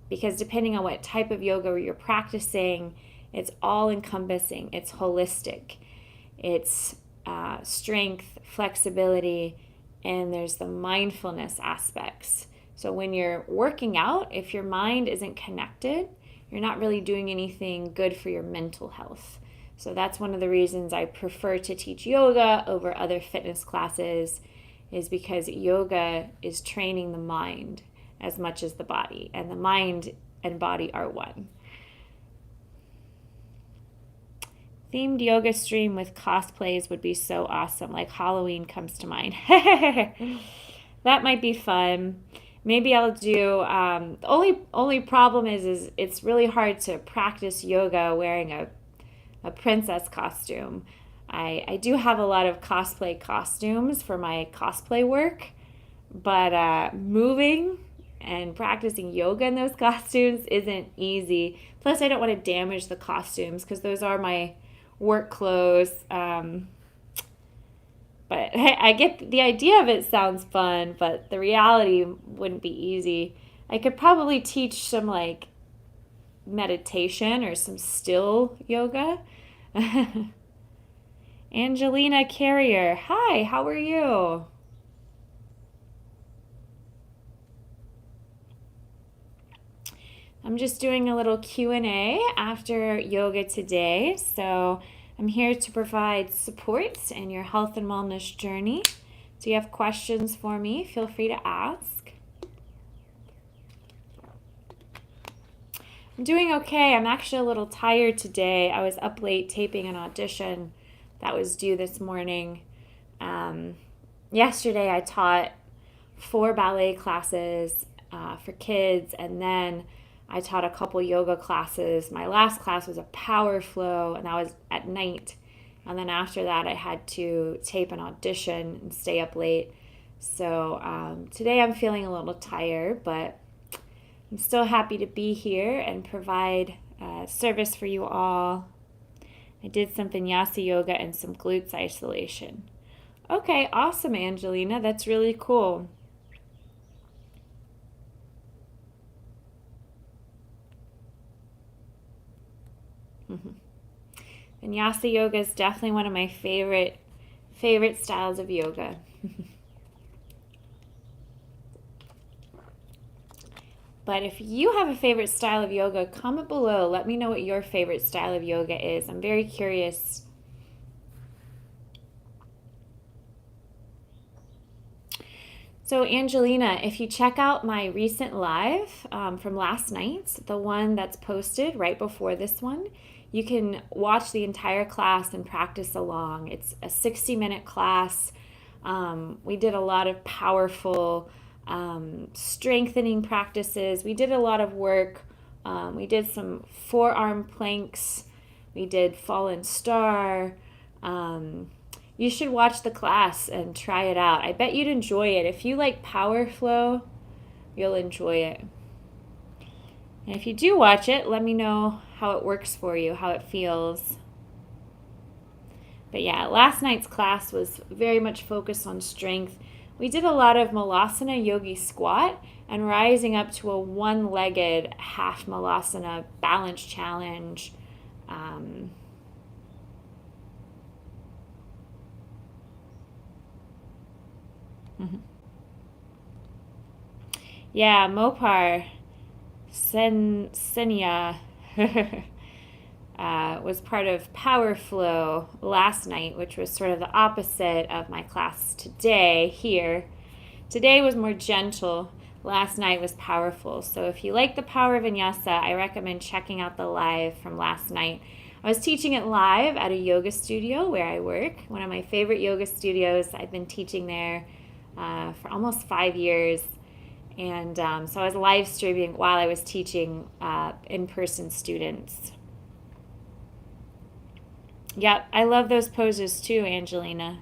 because depending on what type of yoga you're practicing, it's all encompassing, it's holistic, it's strength, flexibility, and there's the mindfulness aspects. So when you're working out, if your mind isn't connected, you're not really doing anything good for your mental health. So that's one of the reasons I prefer to teach yoga over other fitness classes, is because yoga is training the mind as much as the body, and the mind and body are one. Themed yoga stream with cosplays would be so awesome. Like Halloween comes to mind. That might be fun. Maybe I'll do. The only problem is it's really hard to practice yoga wearing a princess costume. I do have a lot of cosplay costumes for my cosplay work, but moving and practicing yoga in those costumes isn't easy. Plus, I don't want to damage the costumes because those are my work clothes. But I get the idea of it sounds fun, but the reality wouldn't be easy. I could probably teach some like meditation or some still yoga. Angelina Carrier, hi, how are you? I'm just doing a little Q&A after yoga today, so I'm here to provide support in your health and wellness journey. So you have questions for me, feel free to ask. I'm doing okay. I'm actually a little tired today. I was up late taping an audition that was due this morning. Yesterday I taught 4 ballet classes for kids, and then I taught a couple yoga classes. My last class was a power flow, and that was at night. And then after that, I had to tape an audition and stay up late. So today I'm feeling a little tired, but I'm still happy to be here and provide service for you all. I did some vinyasa yoga and some glutes isolation. Okay, awesome, Angelina. That's really cool. Vinyasa yoga is definitely one of my favorite styles of yoga. But if you have a favorite style of yoga, comment below. Let me know what your favorite style of yoga is. I'm very curious. So Angelina, if you check out my recent live from last night, the one that's posted right before this one, you can watch the entire class and practice along. It's a 60-minute class. We did a lot of powerful strengthening practices. We did a lot of work. We did some forearm planks. We did fallen star. You should watch the class and try it out. I bet you'd enjoy it. If you like power flow, you'll enjoy it. And if you do watch it, let me know how it works for you, how it feels. But yeah, last night's class was very much focused on strength. We did a lot of Malasana Yogi squat and rising up to a one-legged half Malasana balance challenge. Yeah, Mopar Senia was part of Power Flow last night, which was sort of the opposite of my class today here. Today was more gentle. Last night was powerful. So if you like the power of Vinyasa, I recommend checking out the live from last night. I was teaching it live at a yoga studio where I work, one of my favorite yoga studios. I've been teaching there for almost 5 years. And so I was live streaming while I was teaching in-person students. Yep, I love those poses too, Angelina.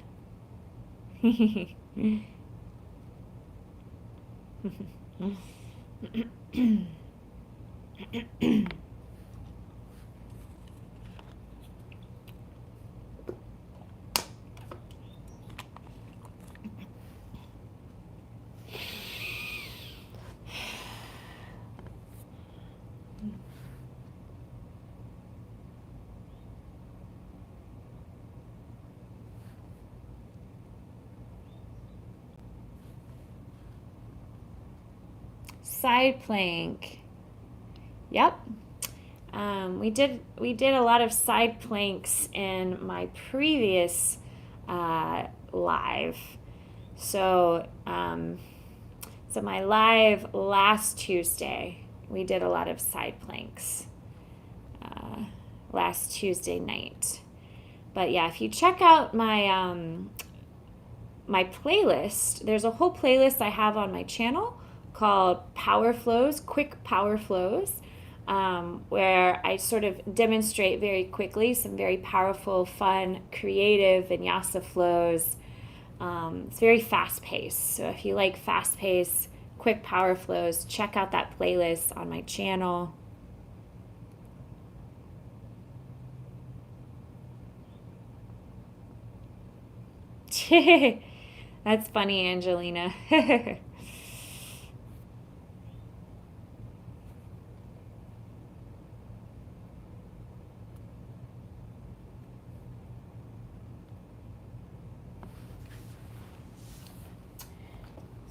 Side plank. Yep. We did a lot of side planks in my previous live. So my live last Tuesday, we did a lot of side planks last Tuesday night. But yeah, if you check out my my playlist, there's a whole playlist I have on my channel called Power Flows, Quick Power Flows, where I sort of demonstrate very quickly some very powerful, fun, creative vinyasa flows. It's very fast-paced, so if you like fast-paced, quick power flows, check out that playlist on my channel. That's funny, Angelina.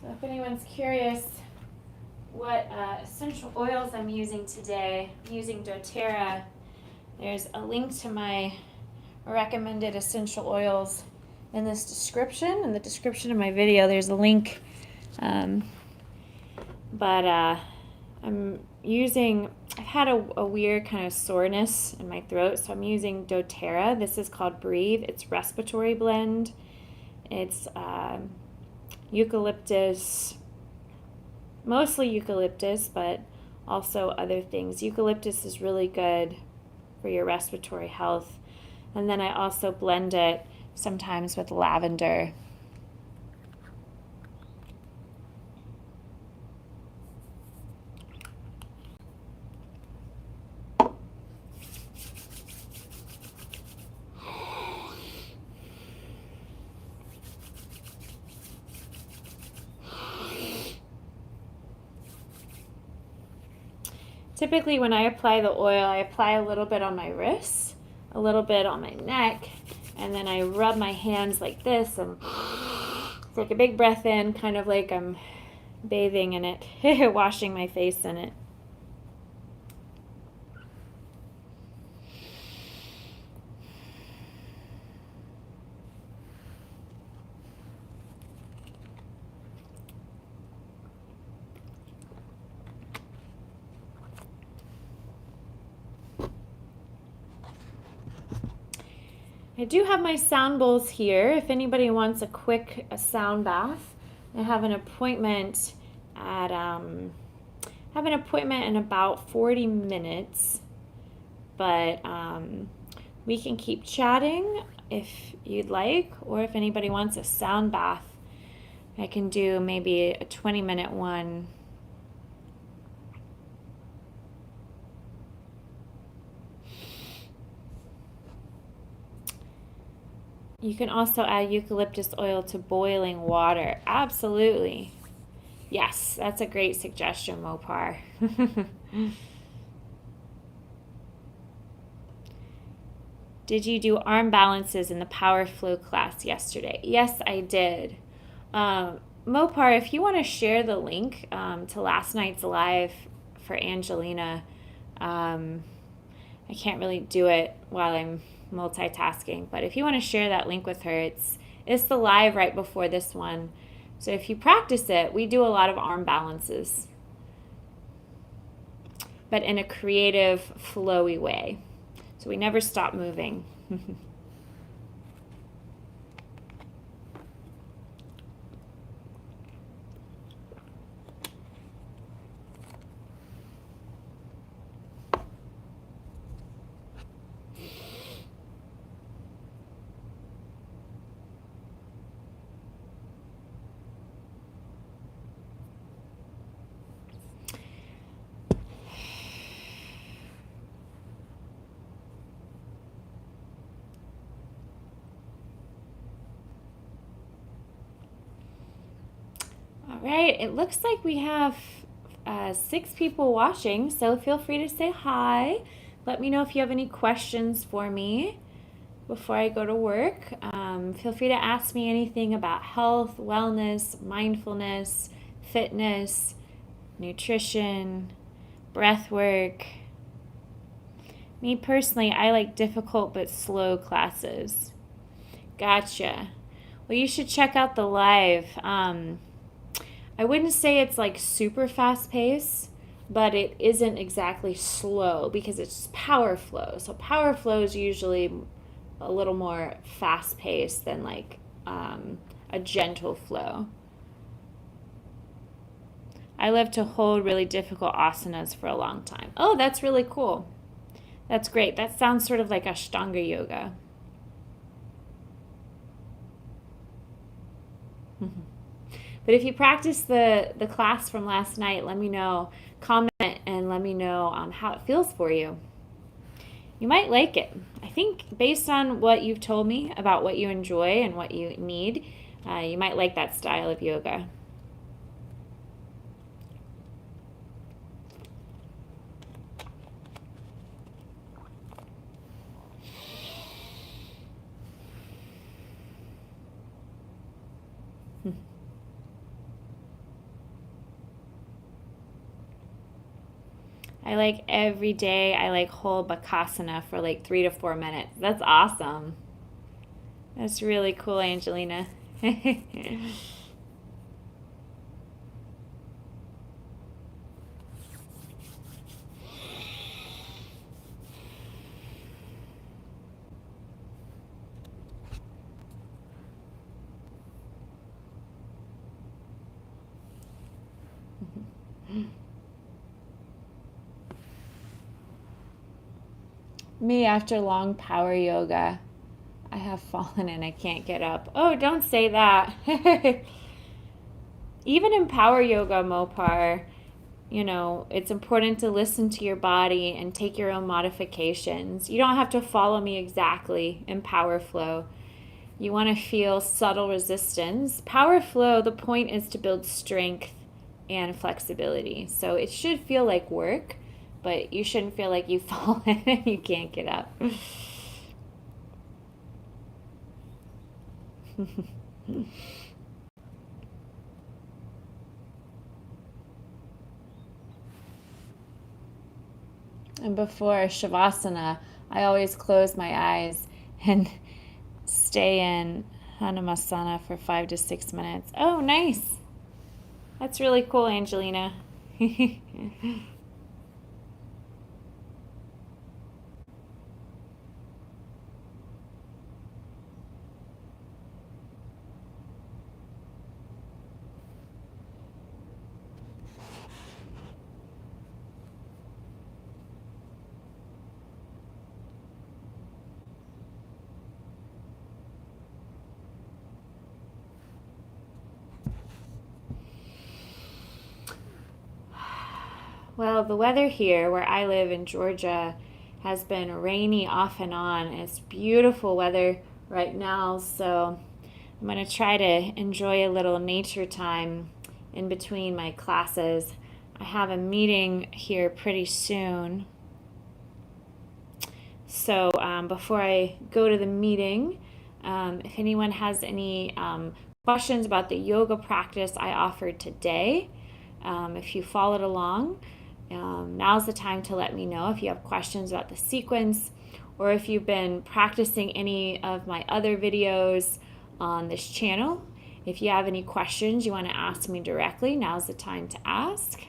So if anyone's curious what essential oils I'm using today, I'm using doTERRA. There's a link to my recommended essential oils in this description. In the description of my video, there's a link. I'm using, I've had a weird kind of soreness in my throat, so I'm using doTERRA. This is called Breathe. It's respiratory blend. It's eucalyptus, mostly eucalyptus, but also other things. Eucalyptus is really good for your respiratory health. And then I also blend it sometimes with lavender. Typically when I apply the oil, I apply a little bit on my wrists, a little bit on my neck, and then I rub my hands like this and take a big breath in, kind of like I'm bathing in it, washing my face in it. I do have my sound bowls here if anybody wants a quick sound bath. I have an appointment at in about 40 minutes, but we can keep chatting if you'd like, or if anybody wants a sound bath, I can do maybe a 20-minute one. You can also add eucalyptus oil to boiling water. Absolutely. Yes, that's a great suggestion, Mopar. Did you do arm balances in the Power Flow class yesterday? Yes, I did. Mopar, if you want to share the link to last night's live for Angelina, I can't really do it while I'm multitasking, but if you want to share that link with her, it's the live right before this one. So if you practice it, we do a lot of arm balances, but in a creative, flowy way. So we never stop moving. All right, it looks like we have 6 people watching, so feel free to say hi. Let me know if you have any questions for me before I go to work. Feel free to ask me anything about health, wellness, mindfulness, fitness, nutrition, breath work. Me personally, I like difficult but slow classes. Gotcha. Well, you should check out the live. I wouldn't say it's like super fast paced, but it isn't exactly slow because it's power flow. So power flow is usually a little more fast paced than like a gentle flow. I love to hold really difficult asanas for a long time. Oh, that's really cool. That's great. That sounds sort of like Ashtanga yoga. But if you practice the class from last night, let me know, comment, and let me know how it feels for you. You might like it. I think based on what you've told me about what you enjoy and what you need, you might like that style of yoga. I like every day, I like whole Bakasana for like 3 to 4 minutes. That's awesome. That's really cool, Angelina. Me, after long power yoga, I have fallen and I can't get up. Oh, don't say that. Even in power yoga, Mopar, it's important to listen to your body and take your own modifications. You don't have to follow me exactly in power flow. You want to feel subtle resistance. Power flow, the point is to build strength and flexibility. So it should feel like work, but you shouldn't feel like you've fallen and you can't get up. And before Shavasana, I always close my eyes and stay in Hanumasana for 5 to 6 minutes. Oh, nice. That's really cool, Angelina. Well, the weather here where I live in Georgia has been rainy off and on. It's beautiful weather right now, so I'm going to try to enjoy a little nature time in between my classes. I have a meeting here pretty soon. So before I go to the meeting, if anyone has any questions about the yoga practice I offered today, if you followed along, now's the time to let me know if you have questions about the sequence or if you've been practicing any of my other videos on this channel. If you have any questions you want to ask me directly, now's the time to ask.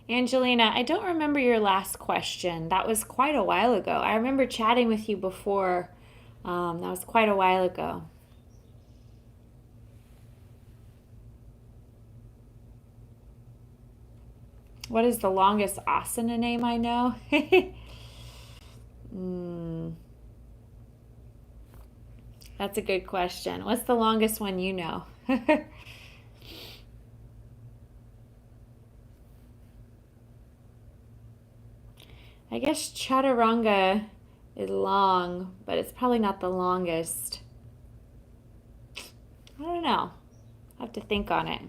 Angelina, I don't remember your last question. That was quite a while ago. I remember chatting with you before. That was quite a while ago. What is the longest asana name I know? That's a good question. What's the longest one you know? I guess chaturanga is long, but it's probably not the longest. I don't know. I have to think on it.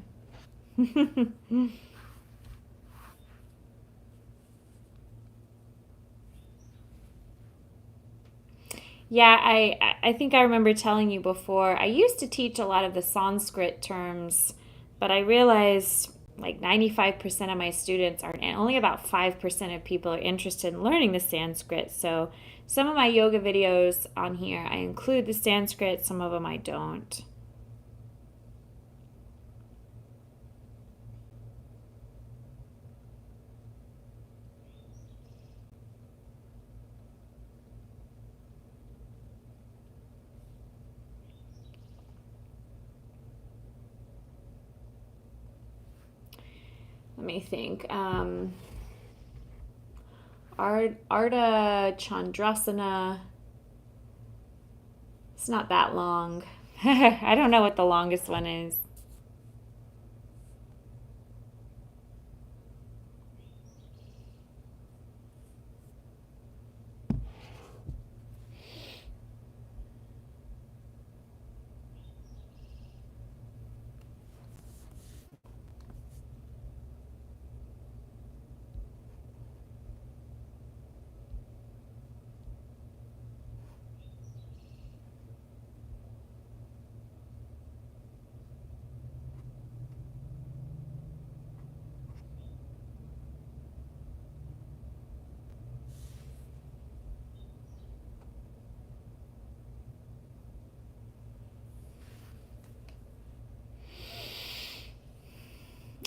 Yeah, I think I remember telling you before. I used to teach a lot of the Sanskrit terms, but I realized like 95% of my students are, and only about 5% of people are interested in learning the Sanskrit. So some of my yoga videos on here, I include the Sanskrit, some of them I don't. Let me think. Ardha Chandrasana. It's not that long. I don't know what the longest one is.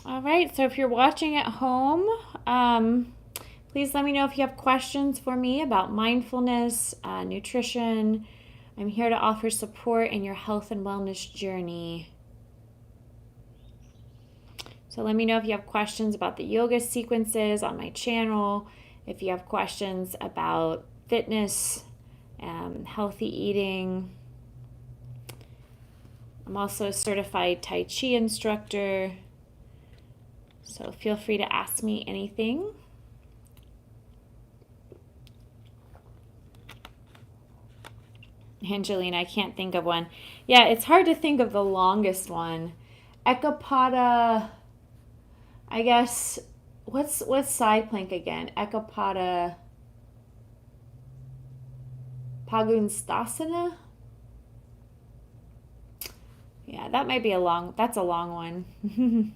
All right, so if you're watching at home, please let me know if you have questions for me about mindfulness, nutrition. I'm here to offer support in your health and wellness journey. So let me know if you have questions about the yoga sequences on my channel, if you have questions about fitness, healthy eating. I'm also a certified Tai Chi instructor. So feel free to ask me anything. Angelina, I can't think of one. Yeah, it's hard to think of the longest one. Ekapada, I guess, what's side plank again? Ekapada Pagunstasana? Yeah, that might be that's a long one.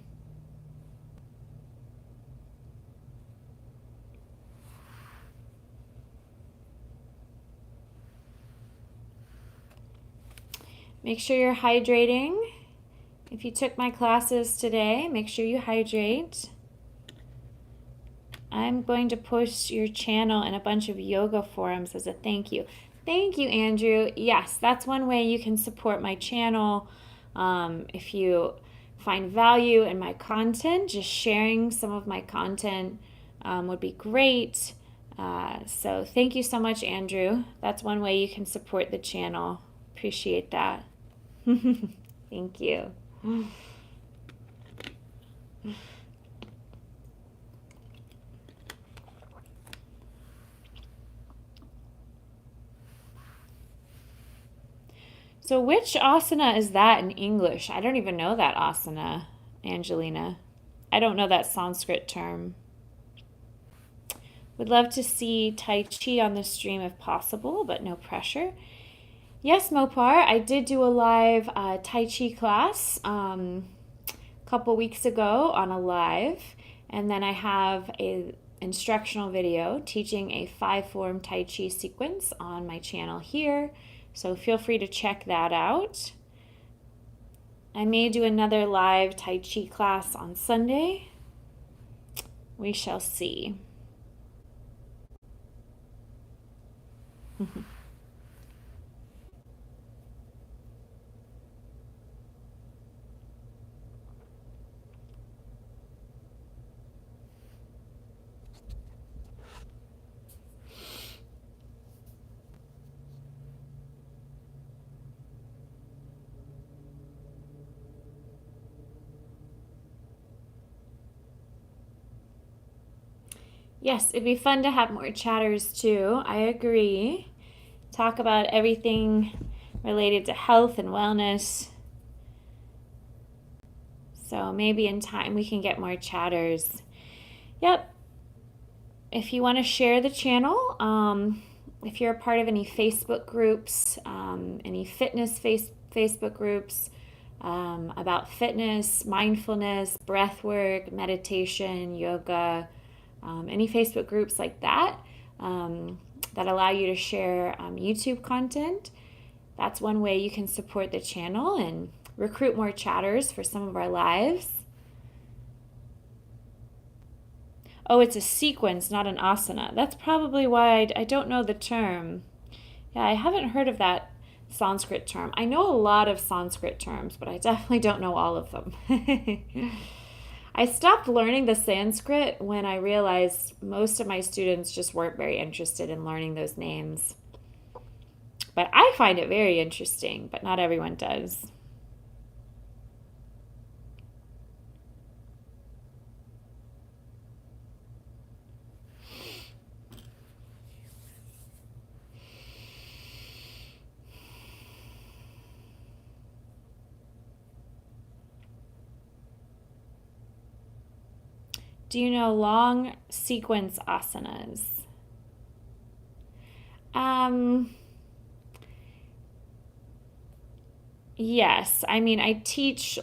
Make sure you're hydrating. If you took my classes today, make sure you hydrate. I'm going to post your channel in a bunch of yoga forums as a thank you. Thank you, Andrew. Yes, that's one way you can support my channel. If you find value in my content, just sharing some of my content would be great. So thank you so much, Andrew. That's one way you can support the channel. Appreciate that. Thank you. So which asana is that in English? I don't even know that asana, Angelina. I don't know that Sanskrit term. Would love to see Tai Chi on the stream if possible, but no pressure. Yes, Mopar, I did do a live Tai Chi class a couple weeks ago on a live, and then I have a instructional video teaching a 5-form Tai Chi sequence on my channel here, so feel free to check that out. I may do another live Tai Chi class on Sunday. We shall see. Yes, it'd be fun to have more chatters too. I agree. talk about everything related to health and wellness. So maybe in time we can get more chatters. Yep. If you want to share the channel, if you're a part of any Facebook groups, any fitness Facebook groups about fitness, mindfulness, breath work, meditation, yoga, any Facebook groups like that that allow you to share YouTube content, that's one way you can support the channel and recruit more chatters for some of our lives. Oh, it's a sequence, not an asana. That's probably why I don't know the term. Yeah, I haven't heard of that Sanskrit term. I know a lot of Sanskrit terms, but I definitely don't know all of them. I stopped learning the Sanskrit when I realized most of my students just weren't very interested in learning those names. But I find it very interesting, but not everyone does. Do you know long sequence asanas? Yes. I mean, I teach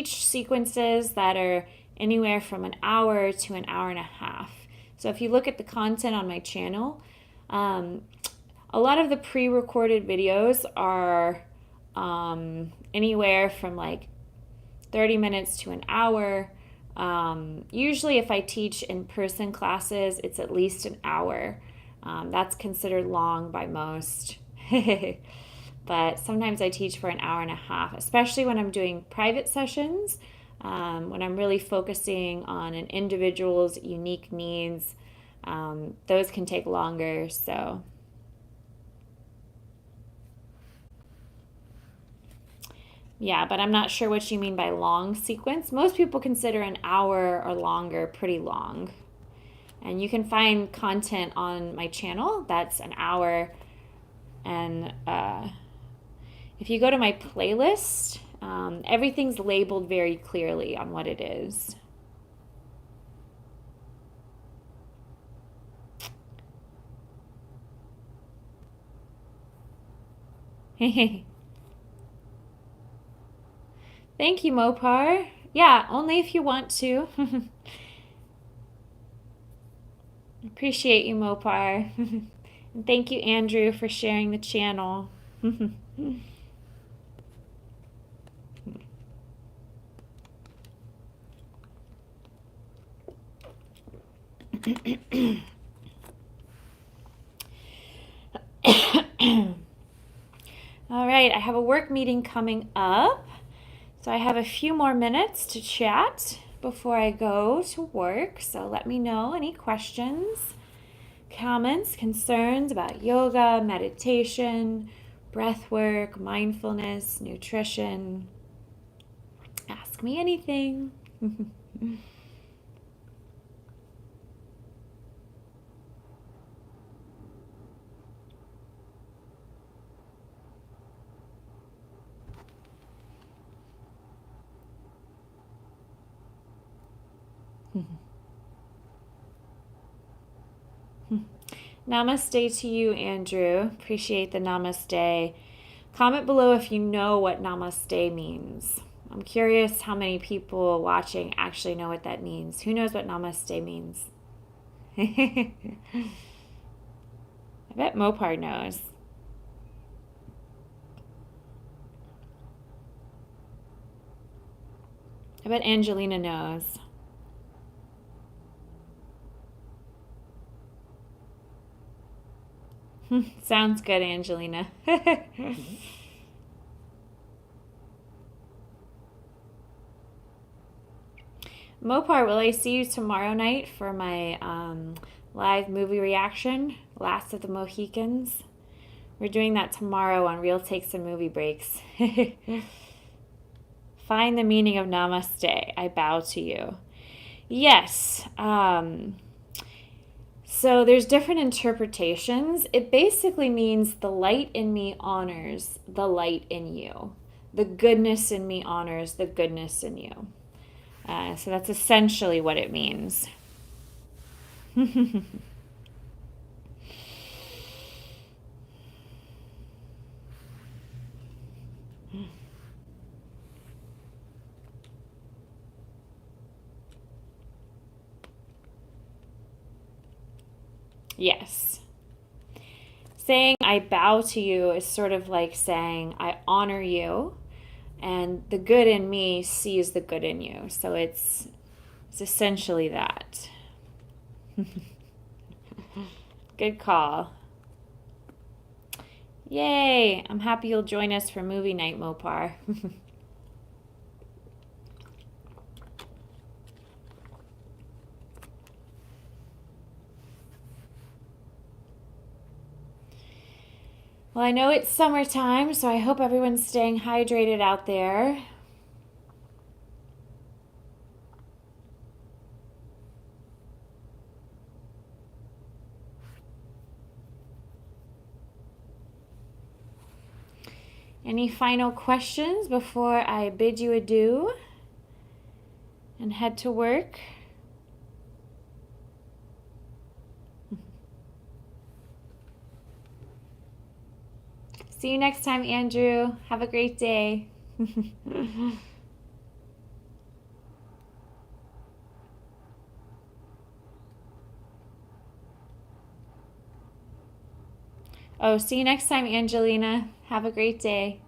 sequences that are anywhere from an hour to an hour and a half. So if you look at the content on my channel, a lot of the pre-recorded videos are anywhere from like 30 minutes to an hour. Usually if I teach in-person classes, it's at least an hour. That's considered long by most. But sometimes I teach for an hour and a half, especially when I'm doing private sessions, when I'm really focusing on an individual's unique needs. Those can take longer, so. Yeah, but I'm not sure what you mean by long sequence. Most people consider an hour or longer pretty long. And you can find content on my channel that's an hour. And if you go to my playlist, everything's labeled very clearly on what it is. Thank you, Mopar. Yeah, only if you want to. Appreciate you, Mopar. And thank you, Andrew, for sharing the channel. All right, I have a work meeting coming up. So I have a few more minutes to chat before I go to work. So let me know any questions, comments, concerns about yoga, meditation, breath work, mindfulness, nutrition. Ask me anything. Namaste to you, Andrew. Appreciate the namaste. Comment below if you know what namaste means. I'm curious how many people watching actually know what that means. Who knows what namaste means? I bet Mopar knows. I bet Angelina knows. Sounds good, Angelina. Mopar, will I see you tomorrow night for my live movie reaction, Last of the Mohicans? We're doing that tomorrow on Real Takes and Movie Breaks. Find the meaning of namaste. I bow to you. Yes. So there's different interpretations. It basically means the light in me honors the light in you. The goodness in me honors the goodness in you. So that's essentially what it means. Yes. Saying I bow to you is sort of like saying I honor you, and the good in me sees the good in you. So it's essentially that. Good call. Yay! I'm happy you'll join us for movie night, Mopar. Well, I know it's summertime, so I hope everyone's staying hydrated out there. Any final questions before I bid you adieu and head to work? See you next time, Andrew. Have a great day. Oh, see you next time, Angelina. Have a great day.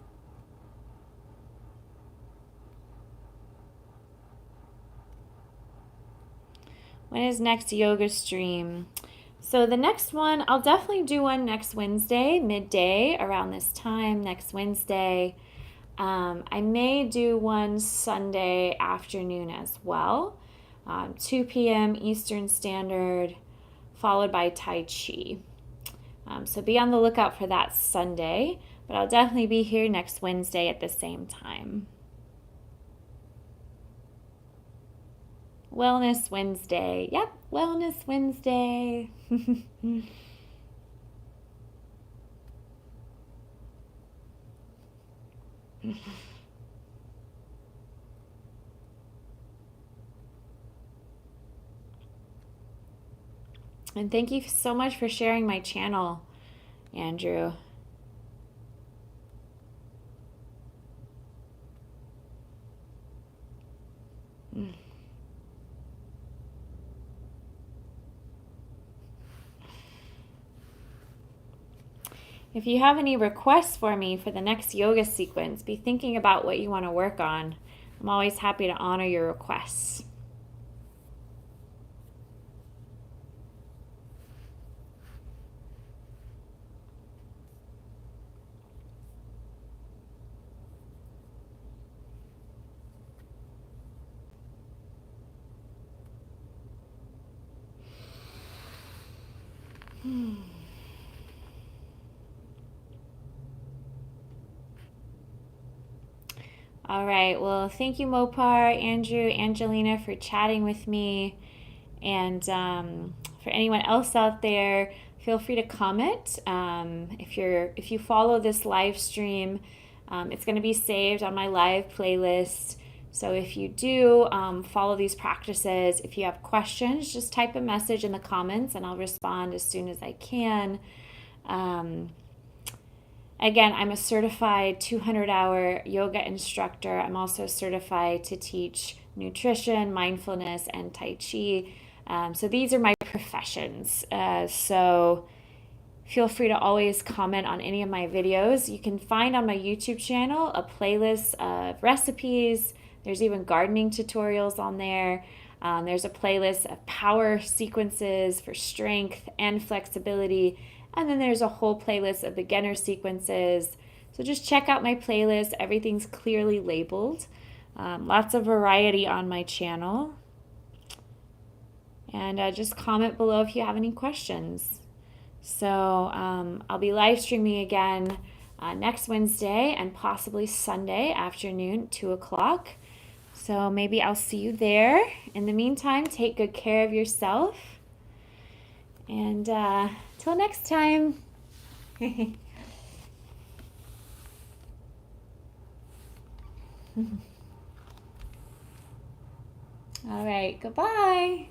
When is next yoga stream? So the next one, I'll definitely do one next Wednesday, midday, around this time, next Wednesday. I may do one Sunday afternoon as well, 2 p.m. Eastern Standard, followed by Tai Chi. So be on the lookout for that Sunday, but I'll definitely be here next Wednesday at the same time. Wellness Wednesday. Yep, Wellness Wednesday. And thank you so much for sharing my channel, Andrew. If you have any requests for me for the next yoga sequence, be thinking about what you want to work on. I'm always happy to honor your requests. All right. Well, thank you, Mopar, Andrew, Angelina, for chatting with me. And for anyone else out there, feel free to comment. If you follow this live stream, it's going to be saved on my live playlist. So if you do follow these practices, if you have questions, just type a message in the comments and I'll respond as soon as I can. Again, I'm a certified 200-hour yoga instructor. I'm also certified to teach nutrition, mindfulness, and Tai Chi. So these are my professions. So feel free to always comment on any of my videos. You can find on my YouTube channel a playlist of recipes. There's even gardening tutorials on there. There's a playlist of power sequences for strength and flexibility. And then there's a whole playlist of beginner sequences. So just check out my playlist. Everything's clearly labeled. Lots of variety on my channel. And just comment below if you have any questions. So I'll be live streaming again next Wednesday and possibly Sunday afternoon, 2 o'clock. So maybe I'll see you there. In the meantime, take good care of yourself. And till next time. All right, goodbye.